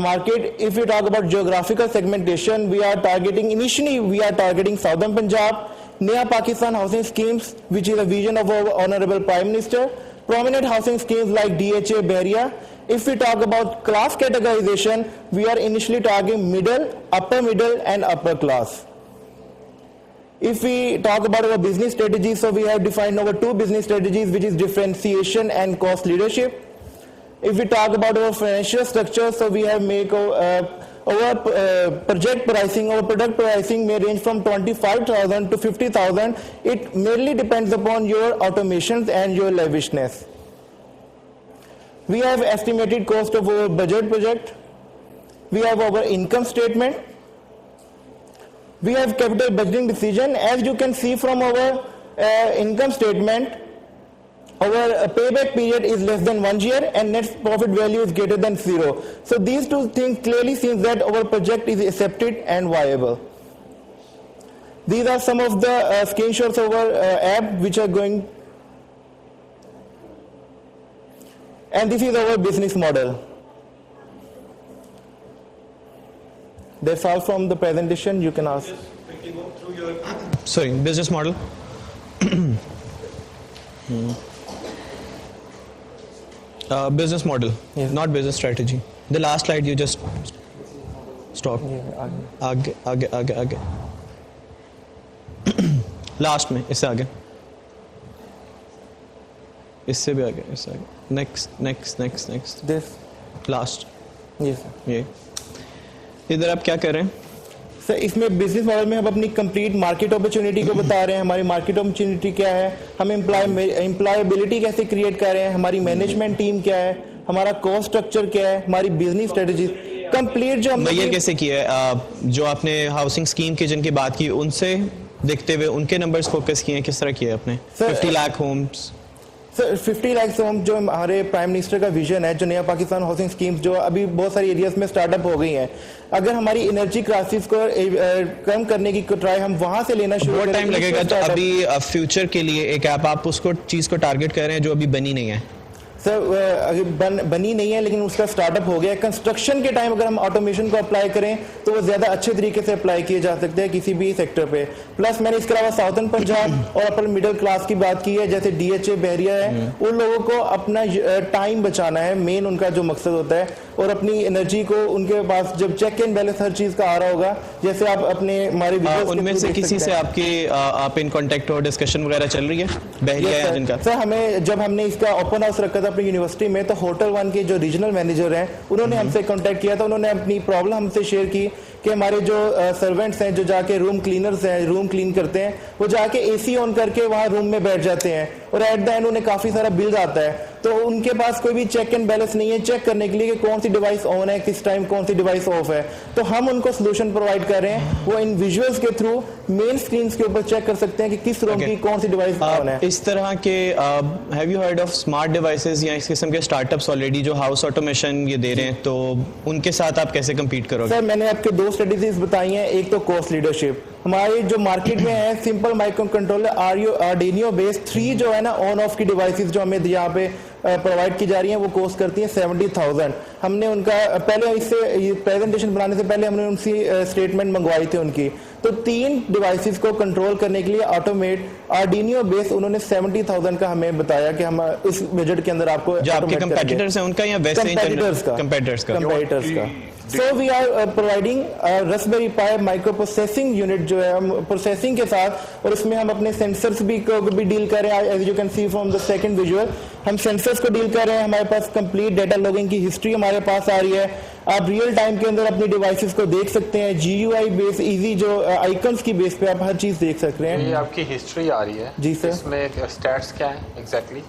market. If we talk about geographical segmentation, we are targeting Southern Punjab, Naya Pakistan housing schemes, which is a vision of our Honorable Prime Minister, prominent housing schemes like DHA, Beria. If we talk about class categorization, we are initially targeting middle, and upper class. If we talk about our business strategies, so we have defined our 2 business strategies, which is differentiation and cost leadership. If we talk about our financial structure, so we have make our project pricing, our product pricing may range from 25,000 to 50,000. It mainly depends upon your automations and your lavishness. We have estimated cost of our budget project. We have our income statement. We have capital budgeting decision. As you can see from our income statement, our payback period is less than 1 year and net profit value is greater than 0. So these 2 things clearly seems that our project is accepted and viable. These are some of the screenshots of our app which are going, and this is our business model. That's all from the presentation. You can ask. Just quickly go through your Sorry, business model. Business model, not business strategy. The last slide you just stopped. आगे लास्ट में इससे आगे, इससे भी आगे, इससे आगे, नेक्स्ट दिस लास्ट। ये इधर आप क्या कर रहे हैं सर? इसमें बिजनेस मॉडल में हम अपनी कंप्लीट मार्केट अपॉर्चुनिटी को बता रहे हैं। हमारी मार्केट अपॉर्चुनिटी क्या है, हम एम्प्लॉयबिलिटी कैसे क्रिएट कर रहे हैं, हमारी मैनेजमेंट टीम क्या है, हमारा कॉस्ट स्ट्रक्चर क्या है, हमारी बिजनेस स्ट्रेटजी कंप्लीट जो हमने ये कैसे किया है। जो आपने हाउसिंग स्कीम की जिनकी बात की उनसे देखते हुए उनके नंबर्स फोकस किए हैं, किस तरह किया आपने? 50 lakh homes sir, 50 lakh home जो हमारे प्राइम मिनिस्टर का विजन है, जो नया पाकिस्तान हाउसिंग स्कीम्स जो अभी बहुत सारी एरियाज में स्टार्टअप हो गई हैं, अगर हमारी एनर्जी क्राइसिस को कम करने की ट्राई हम वहां से लेना शुरू करें, टाइम लगेगा। तो अभी फ्यूचर के लिए एक ऐप आप उसको चीज को टारगेट कर रहे हैं जो अभी बनी नहीं है? सर बनी नहीं है लेकिन उसका स्टार्टअप हो गया। कंस्ट्रक्शन के टाइम अगर हम ऑटोमेशन को अप्लाई करें तो वो ज़्यादा अच्छे तरीके से अप्लाई किए जा सकते हैं किसी भी सेक्टर पे। प्लस मैंने इसके अलावा साउथर्न पंजाब और अपर मिडिल क्लास की बात की है, जैसे DHA बहरिया है, उन लोगों को अपना टाइम बचाना है, मेन उनका जो मकसद होता है, और अपनी एनर्जी को उनके पास जब चेक एंड बैलेंस हर चीज़ का आ रहा होगा, जैसे आप अपने हमारे उनमें से किसी से आप इन कॉन्टेक्ट और डिस्कशन वगैरह चल रही है बहरिया है जिनका? सर हमें जब हमने इसका ओपन हाउस रखा था अपनी यूनिवर्सिटी में, तो होटल 1 के जो रीजनल मैनेजर हैं उन्होंने हमसे कांटेक्ट किया था। उन्होंने अपनी प्रॉब्लम हमसे शेयर की कि हमारे जो सर्वेंट्स हैं, जो जाके रूम क्लीनर्स हैं, रूम क्लीन करते हैं, वो जाके AC ऑन करके वहाँ रूम में बैठ जाते हैं और एट द एंड उन्हें काफ़ी सारा बिल आता है। तो उनके पास कोई भी चेक एंड बैलेंस नहीं है चेक करने के लिए कि कौन सी डिवाइस ऑन है, किस टाइम कौन सी डिवाइस ऑफ है। तो हम उनको सोल्यूशन प्रोवाइड कर रहे हैं, वो इन विजुअल्स के थ्रू मेन स्क्रीन के ऊपर चेक कर सकते हैं कि किस रूम की कौन सी डिवाइस ऑन है। इस तरह के have you heard of smart devices या इस किस्म के स्टार्टअप्स ऑलरेडी जो हाउस ऑटोमेशन ये दे रहे हैं, तो उनके साथ आप कैसे कम्पीट करोगे? सर मैंने आपके 2 स्ट्रेटेजीज बताई हैं। एक तो कॉस्ट लीडरशिप, हमारी जो मार्केट में है simple micro controller Arduino based 3 जो है ना ऑन ऑफ की डिवाइसेस जो हमें यहाँ पे प्रोवाइड की जा रही हैं, वो कॉस्ट करती हैं 70,000। हमने उनका पहले इससे प्रेजेंटेशन बनाने से पहले हमने उनसे स्टेटमेंट मंगवाई थी उनकी, तो 3 डिवाइसेस को कंट्रोल करने के लिए ऑटोमेट आर्डिनो बेस उन्होंने 70,000 का हमें बताया कि हम इस बजट के अंदर आपको जो आपके कंपेटिटर्स हैं उनका या वैसे कंपेटिटर्स का So we are providing Raspberry Pi micro processing unit जो है हम प्रोसेसिंग के साथ, और इसमें हम अपने सेंसर्स भी डील कर रहे हैं. As you can see from the second visual, हम सेंसर्स को डील कर रहे हैं. हमारे पास कंप्लीट डेटा लॉगिंग की हिस्ट्री हमारे पास आ रही है. आप रियल टाइम के अंदर अपनी डिवाइसेस को देख सकते हैं. GUI बेस इजी जो आइकन्स की बेस पे आप हर चीज देख सकते हैं. ये आपकी हिस्ट्री आ रही है जी सर. इसमें स्टैट्स क्या है एग्जैक्टली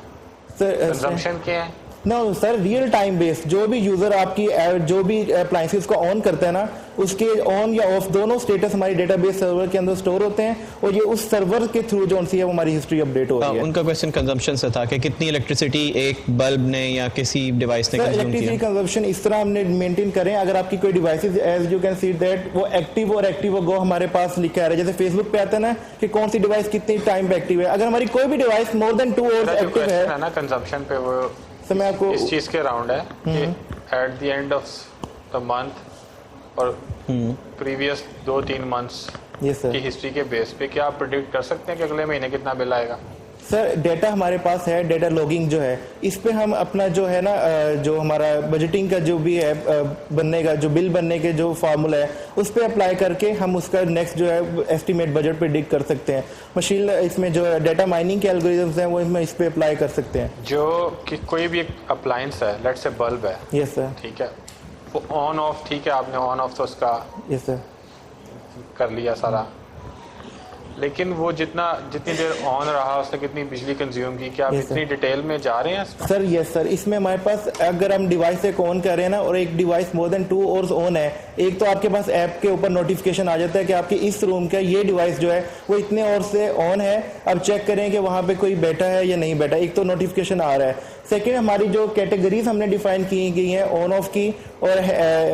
सर? कंजम्पशन क्या है? No sir, real time base जो भी यूजर आपकी जो भी अप्लायंसेस को ऑन करता है ना, उसके ऑन या ऑफ दोनों स्टेटस हमारी डेटाबेस सर्वर के अंदर स्टोर होते हैं, और ये उस सर्वर के थ्रू जो सी है वो हमारी हिस्ट्री अपडेट हो रही है. उनका क्वेश्चन कंजम्पशन से था कि कितनी इलेक्ट्रिसिटी एक बल्ब ने या किसी डिवाइस ने कंज्यूम किया. इलेक्ट्रिसिटी कंजम्पशन इस तरह हमने मेंटेन करें. अगर आपकी कोई devices as you can see that वो एक्टिव और एक्टिव गो हमारे पास लिखा आ रहा है. जैसे फेसबुक पे आता है ना कि कौन सी डिवाइस कितनी टाइम पे एक्टिव है. अगर हमारी कोई भी device more than 2 hours active है ना कंजम्पशन पे, वो तो मैं आपको इस चीज के अराउंड है कि at the end of the month और प्रीवियस 2-3 मंथ्स की हिस्ट्री के बेस पे क्या आप प्रेडिक्ट कर सकते हैं कि अगले महीने कितना बिल आएगा? सर डेटा हमारे पास है, डेटा लॉगिंग जो है इस पे हम अपना जो है ना जो हमारा बजटिंग का जो भी है बनने का जो बिल बनने के जो फार्मूला है उस पे अप्लाई करके हम उसका नेक्स्ट जो है एस्टिमेट बजट पे डिक कर सकते हैं. मशीन इसमें जो डेटा माइनिंग के एल्गोरिथम्स हैं वो इसमें इस पे अप्लाई कर सकते हैं. जो कि कोई भी एक अप्लायंस है, लेट्स से बल्ब है, यस सर, ठीक है, वो ऑन ऑफ, ठीक है, आपने ऑन ऑफ तो उसका यस सर कर लिया सारा, लेकिन वो जितनी देर ऑन रहा उसने कितनी बिजली कंज्यूम की, क्या आप इतनी डिटेल में जा रहे हैं सर? यस सर, इसमें हमारे पास अगर हम डिवाइस एक ऑन कर रहे हैं ना और एक device more than 2 hours on है, एक तो आपके पास ऐप के ऊपर नोटिफिकेशन आ जाता है कि आपके इस रूम का ये डिवाइस जो है वो इतने आवर्स से ऑन है, अब चेक करें कि वहाँ पे कोई बैठा है या नहीं बैठा. एक तो नोटिफिकेशन आ रहा है. सेकेंड, हमारी जो कैटेगरीज हमने डिफाइन की गई हैं ऑन ऑफ की और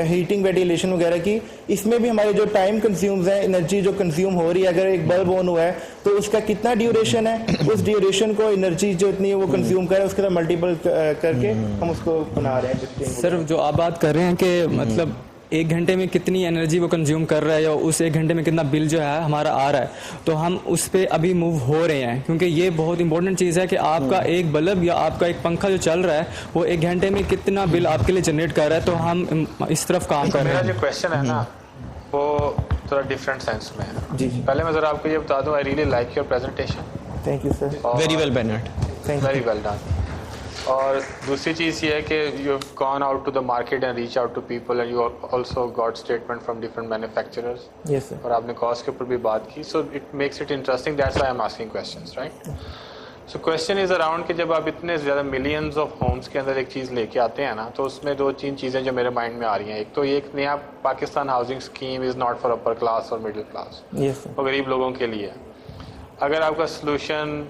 हीटिंग वेंटिलेशन वगैरह की, इसमें भी हमारे जो टाइम कंज्यूम्स हैं, एनर्जी जो कंज्यूम हो रही है, अगर एक बल्ब ऑन हुआ है तो उसका कितना ड्यूरेशन है, उस ड्यूरेशन को एनर्जी जो इतनी है वो कंज्यूम करे उसके साथ मल्टीपल करके हम उसको बना रहे हैं. सर जो आप बात कर रहे हैं कि मतलब 1 घंटे में कितनी एनर्जी वो कंज्यूम कर रहा है या उस 1 घंटे में कितना बिल जो है हमारा आ रहा है, तो हम उस पर अभी मूव हो रहे हैं, क्योंकि ये बहुत इंपॉर्टेंट चीज़ है कि आपका एक बल्ब या आपका एक पंखा जो चल रहा है वो 1 घंटे में कितना बिल आपके लिए जनरेट कर रहा है, तो हम इस तरफ काम कर रहे हैं. मेरा जो क्वेश्चन है ना वो थोड़ा डिफरेंट सेंस में है. जी पहले मैं ज़रा आपको ये बता दूँ, I really like your presentation. Thank you sir. Very well बेनर्ड. Very well done. और दूसरी चीज़ ये है कि you have gone out to the market and reach out to people and you also got statement from different manufacturers. Yes sir. और आपने कॉस्ट के ऊपर भी बात की, so it makes it interesting, that's why I am asking questions, right? So question is around कि जब आप इतने ज़्यादा मिलियंस ऑफ होम्स के अंदर एक चीज़ लेके आते हैं ना, तो उसमें 2-3 चीज़ें जो मेरे माइंड में आ रही हैं. एक तो ये एक नया Pakistan housing scheme is not for upper class और मिडिल क्लास, वो गरीब लोगों के लिए. अगर आपका सोल्यूशन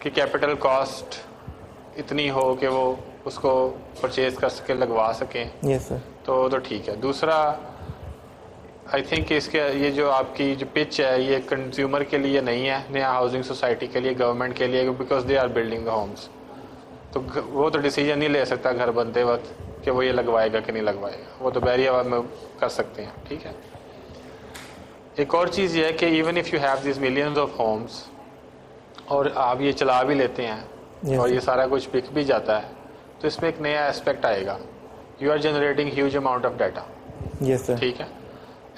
की कैपिटल कॉस्ट इतनी हो कि वो उसको परचेज कर सके, लगवा सकें, यस सर, तो ठीक है. दूसरा आई थिंक इसके ये जो आपकी जो पिच है ये कंज्यूमर के लिए नहीं है, नया हाउसिंग सोसाइटी के लिए, गवर्नमेंट के लिए, because they are building the homes. तो वो तो डिसीजन नहीं ले सकता घर बनते वक्त कि वो ये लगवाएगा कि नहीं लगवाएगा, वो तो बहरी हवा में कर सकते हैं, ठीक है. एक और चीज़ ये है कि even if you have this millions of homes और आप ये चला भी लेते हैं और ये सारा कुछ बिक भी जाता है, तो इसमें एक नया एस्पेक्ट आएगा. You are generating huge amount of data, yes sir, ठीक है,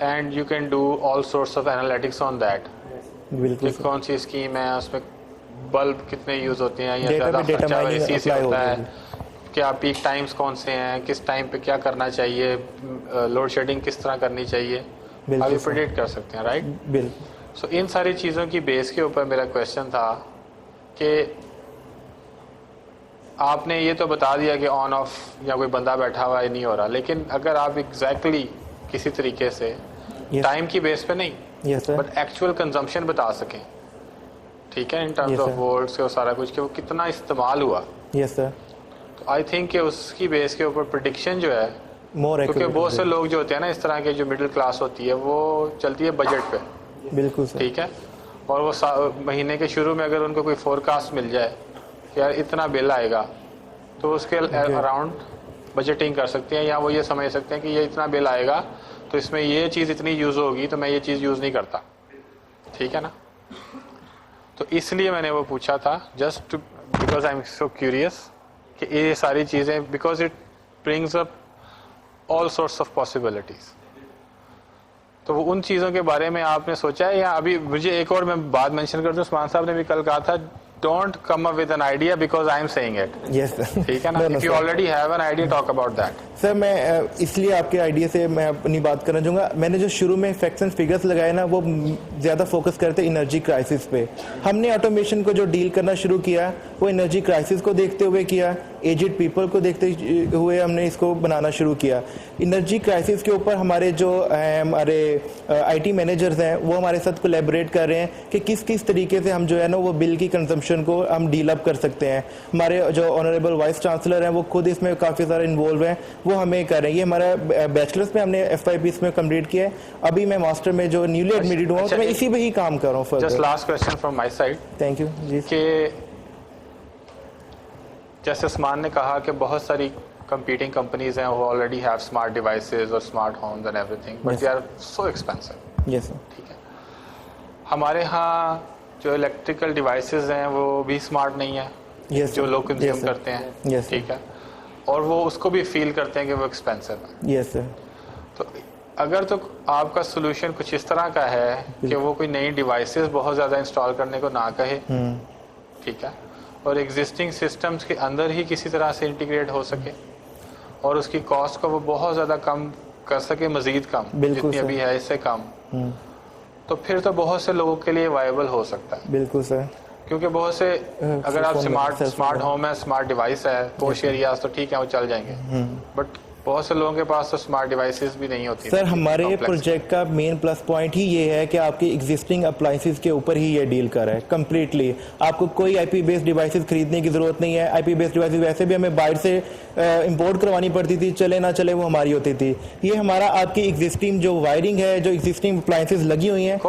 and you can do all sorts of analytics on that. बिल्कुल. कौन सी स्कीम है, उसमें बल्ब कितने यूज़ होते हैं, या ज़्यादा खर्चा एसी से होता है, क्या पीक टाइम्स कौन से हैं, किस टाइम पे क्या करना चाहिए, लोड शेडिंग किस तरह करनी चाहिए, आप ये प्रेडिक्ट कर सकते हैं, राइट? बिल्कुल. सो इन सारी चीज़ों की बेस के ऊपर मेरा क्वेश्चन था कि आपने ये तो बता दिया कि ऑन ऑफ या कोई बंदा बैठा हुआ है नहीं हो रहा, लेकिन अगर आप एग्जैक्टली किसी तरीके से टाइम की बेस पे नहीं बट एक्चुअल कंजम्पशन बता सकें, ठीक है, इन टर्म्स ऑफ वोल्ट्स और सारा कुछ, कि वो कितना इस्तेमाल हुआ, यस सर, तो आई थिंक कि उसकी बेस के ऊपर प्रेडिक्शन जो है, क्योंकि बहुत से लोग जो होते हैं ना इस तरह के, जो मिडिल क्लास होती है वो चलती है बजट पे, बिल्कुल सर, ठीक है, और वो महीने के शुरू में अगर उनको कोई फोरकास्ट मिल जाए कि यार इतना बिल आएगा, तो उसके अराउंड बजटिंग कर सकते हैं, या वो ये समझ सकते हैं कि ये इतना बिल आएगा तो इसमें ये चीज़ इतनी यूज़ होगी तो मैं ये चीज़ यूज़ नहीं करता. ठीक है ना? तो इसलिए मैंने वो पूछा था, just because I am so curious कि ये सारी चीज़ें, because it brings up all sorts of possibilities. तो वो उन चीज़ों के बारे में आपने सोचा है? या अभी मुझे एक और मैं बात मेंशन कर दूं, उस्मान साहब ने भी कल कहा था, don't come up with an idea because I am saying it. Yes ठीक है ना? If you already have an idea, talk about that. Sir मैं इसलिए आपके आइडिया से मैं अपनी बात करना चाहूँगा। मैंने जो शुरू में फैक्ट्स एंड फिगर्स लगाए ना, वो ज़्यादा फोकस करते एनर्जी क्राइसिस पे। हमने ऑटोमेशन को जो डील करना शुरू किया वो एनर्जी क्राइसिस को देखते हुए किया, एजिड पीपल को देखते हुए हमने इसको बनाना शुरू किया। एनर्जी क्राइसिस के ऊपर हमारे जो हमारे IT मैनेजर्स हैं वो हमारे साथ कोलैबोरेट कर रहे हैं कि किस किस तरीके से हम जो है ना वो बिल की कंजम्पशन को हम डील अप कर सकते हैं। हमारे जो ऑनरेबल वाइस चांसलर हैं वो खुद इसमें काफ़ी सारे इन्वॉल्व हैं, वो हमें कर रहे हैं। ये हमारा बैचलर्स में हमने FYP इसमें कंप्लीट किया है। अभी मैं मास्टर में जो न्यूली एडमिटेड हुआ तो मैं इसी पे ही काम कर रहा हूँ। Just last question from my side. Thank you जी। कि जैसे उस्मान ने कहा कि बहुत सारी competing companies हैं वो already have smart devices और smart homes and everything, but they are so expensive. Yes sir. ठीक है। हमारे यहाँ जो इलेक्ट्रिकल डिवाइसेस हैं वो भी स्मार्ट नहीं है, जो लोग कंज्यूम करते हैं। ठीक है। और वो उसको भी फील करते हैं कि वो एक्सपेंसिव है। Yes sir. तो अगर तो आपका सोल्यूशन कुछ इस तरह का है कि वो कोई नई डिवाइसेस बहुत ज़्यादा इंस्टॉल करने को ना कहे, ठीक है, और एग्जिस्टिंग सिस्टम्स के अंदर ही किसी तरह से इंटीग्रेट हो सके और उसकी कॉस्ट को वो बहुत ज़्यादा कम कर सके, मज़ीद कम जितनी अभी है इससे कम, तो फिर तो बहुत से लोगों के लिए वायबल हो सकता है। बिल्कुल सर। क्योंकि बहुत से अगर आप स्मार्ट होम है, स्मार्ट डिवाइस है, पोश एरियाज तो ठीक है वो चल जाएंगे, बट बहुत से लोगों के पास तो स्मार्ट डिवाइसेस भी नहीं होती। सर हमारे प्रोजेक्ट का मेन प्लस पॉइंट ही ये है कि आपकी एग्जिस्टिंग अप्लायंसेस के ऊपर ही ये डील कर रहा है कम्प्लीटली। आपको कोई IP बेस्ड डिवाइसेस खरीदने की जरूरत नहीं है। IP बेस्ड डिवाइसेस वैसे भी हमें बाहर से इंपोर्ट करवानी पड़ती थी, चले ना चले वो हमारी होती थी। ये हमारा आपकी एग्जिस्टिंग जो वायरिंग है, जो एग्जिस्टिंग अप्लायंसेस लगी हुई हैं,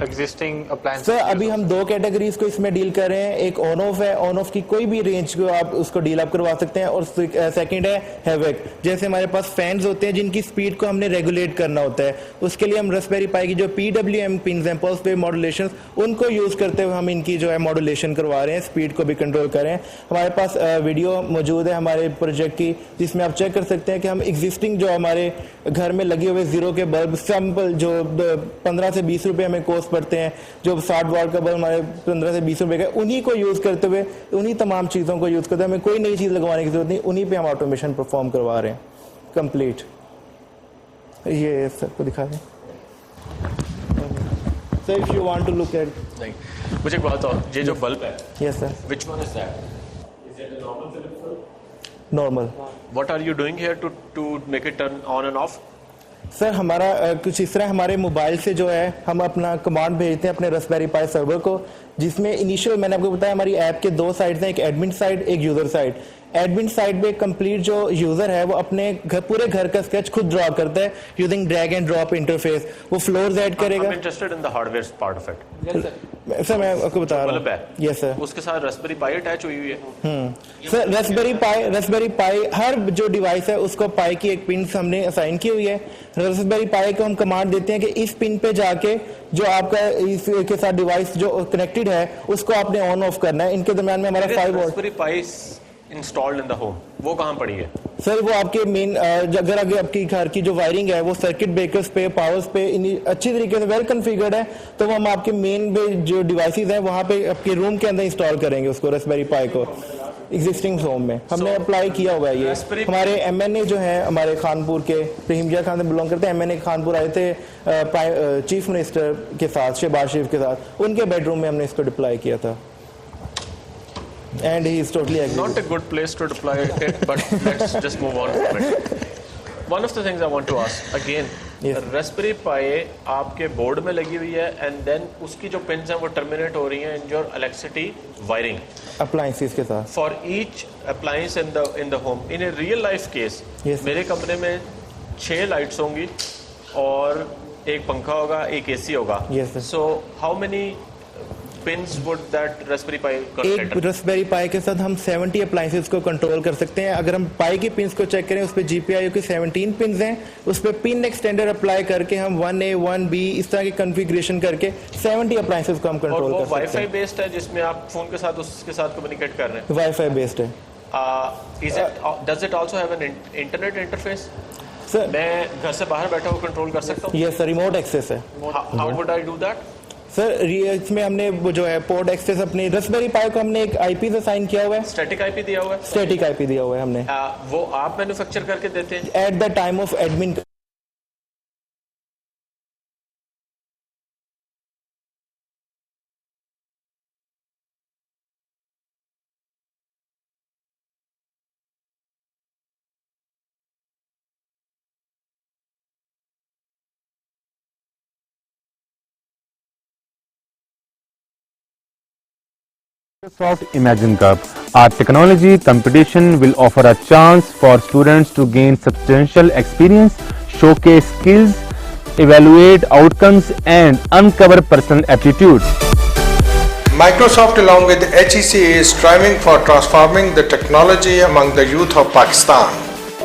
एग्जिस्टिंग अप्लायंसेस सर अभी हम 2 कैटेगरीज को इसमें डील कर रहे हैं। एक ऑन ऑफ है, ऑन ऑफ की कोई भी रेंज को आप उसको डील अप करवा सकते हैं, और सेकंड है हैवक। जैसे हमारे पास फैंस होते हैं जिनकी स्पीड को हमने रेगुलेट करना होता है, उसके लिए हम रास्पबेरी पाई की जो PWM पिन्स हैं, पल्स वेव मॉड्यूलेशन, उनको यूज करते हुए हम इनकी जो है मॉड्यूलेशन करवा रहे हैं, स्पीड को भी कंट्रोल कर रहे हैं। हमारे पास वीडियो मौजूद है हमारे प्रोजेक्ट की, जिसमें आप चेक कर सकते हैं कि हम एग्जिस्टिंग जो हमारे घर में लगे हुए जीरो के बल्ब सैंपल जो 15 से 20 रुपए हमें कॉस्ट पड़ते हैं, जो 60 वाट का बल्ब हमारे 15 से 20 रुपए का, उन्हीं को यूज करते हुए, उन्हीं तमाम चीजों को यूज करते हुए, हमें कोई नई चीज लगवाने की जरूरत नहीं, उन्हीं पे हम ऑटोमेशन परफॉर्म करवा रहे हैं कंप्लीट। ये सबको दिखा दें sir, if you want to look at. मुझे एक बात और, ये जो बल्ब है, yes sir, which one is that? Is it a normal Philip bulb? Normal. What are you doing here to make it turn on and off? Sir हमारा कुछ इस तरह, हमारे मोबाइल से जो है हम अपना कमांड भेजते हैं अपने रास्पबेरी पाई सर्वर को, जिसमें इनिशियल मैंने आपको बताया हमारी ऐप के 2 साइड्स हैं, एक एडमिन साइड, एक यूजर साइड। एडमिन साइड पे कंप्लीट जो यूजर है वो अपने पूरे घर का स्केच खुद ड्रॉ करता है using drag and drop interface. वो फ्लोर्स ऐड करेगा। I'm interested in the hardware part of it. Sir मैं आपको बता रहा हूँ। Yes sir. उसके साथ रास्पबेरी पाई अटैच हुई है। सर रास्पबेरी पाई हर जो डिवाइस है उसको पाई की एक पिन हमने असाइन की हुई है। रास्पबेरी पाई को हम कमांड देते हैं कि इस पिन पे जाके जो आपका इसके साथ डिवाइस जो कनेक्टेड है उसको आपने ऑन ऑफ करना है। इनके दरमियान में हमारा 5 volt Raspberry pi installed in the home, वो कहाँ पड़ी है? सर वो आपके मेन अगर आपकी घर की जो वायरिंग है वो सर्किट ब्रेकर्स पे, पावर्स पे अच्छी तरीके से वेल कॉन्फ़िगर्ड है, तो वो हम आपके मेन पे जो डिवाइसेस हैं वहाँ पे आपके रूम के अंदर इंस्टॉल करेंगे उसको, रास्पबेरी पाई को एग्जिस्टिंग होम में हमने अप्लाई किया हुआ है। ये हमारे MNA जो है हमारे खानपुर के, रहीमजा खान से बिलोंग करते हैं, MNA खानपुर आए थे चीफ मिनिस्टर के साथ, शहबाज शरीफ के साथ, उनके बेडरूम में हमने इसको डिप्लॉय किया था। And he is totally agree. Not a good place to deploy it, but let's just move on from it. One of the things I want to ask again, Raspberry Pi आपके बोर्ड में लगी हुई है, and then उसकी जो पिन्स हैं वो टर्मिनेट हो रही हैं in your electricity wiring. Appliances के साथ. For each appliance in the home. In a real life case, मेरे कमरे में 6 लाइट्स होंगी और एक पंखा होगा, एक AC होगा. Yes, sir. So how many pins would that Raspberry Pi एक contain? Raspberry Pi के साथ हम 70 अप्लाइंसेस को कंट्रोल कर सकते हैं। अगर हम पाई की पिंस को चेक करें, उस पर GPIO की 17 पिंस हैं, उस पर पिन एक्सटेंडर अप्लाई करके हम 1A 1B इस तरह की कॉन्फ़िगरेशन करके 70 अप्लाइंसेस को हम कंट्रोल कर सकते हैं। वाईफाई बेस्ड है जिसमें आप फोन के साथ उसके साथ कम्युनिकेट कर रहे हैं? वाईफाई बेस्ड है। Does it also have an internet interface? Sir मैं घर से बाहर बैठा हुआ कंट्रोल कर सकता हूँ? यस सर, रिमोट एक्सेस है। How would I do that? Sir इसमें हमने वो जो है पोर्ट एक्सेस अपनी Raspberry Pi को हमने एक IP से साइन किया हुआ है। स्टैटिक IP दिया हुआ है? स्टैटिक IP दिया हुआ है हमने। वो आप मैन्युफैक्चर करके देते हैं? At the time of admin. Microsoft Imagine Cup, our technology competition will offer a chance for students to gain substantial experience, showcase skills, evaluate outcomes and uncover personal aptitudes. Microsoft along with HEC is striving for transforming the technology among the youth of Pakistan.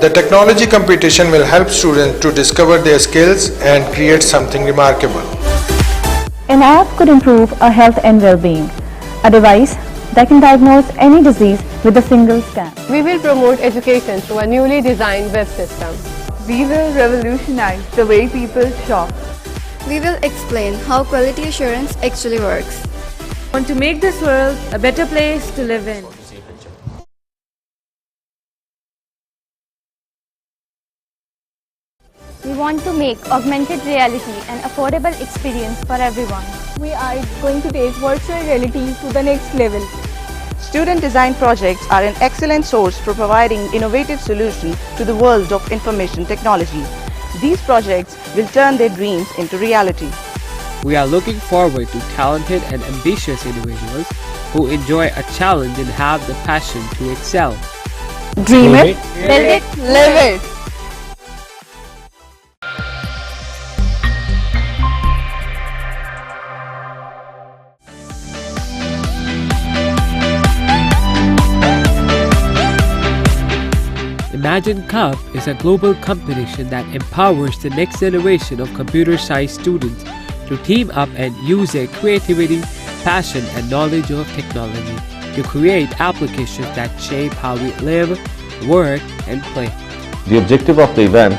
The technology competition will help students to discover their skills and create something remarkable. An app could improve our health and well-being. A device that can diagnose any disease with a single scan. We will promote education through a newly designed web system. We will revolutionize the way people shop. We will explain how quality assurance actually works. Want to make this world a better place to live in. We want to make augmented reality an affordable experience for everyone. We are going to take virtual reality to the next level. Student design projects are an excellent source for providing innovative solutions to the world of information technology. These projects will turn their dreams into reality. We are looking forward to talented and ambitious individuals who enjoy a challenge and have the passion to excel. Dream it, build it, live it. Imagine Cup is a global competition that empowers the next generation of computer science students to team up and use their creativity, passion and knowledge of technology to create applications that shape how we live, work and play. The objective of the event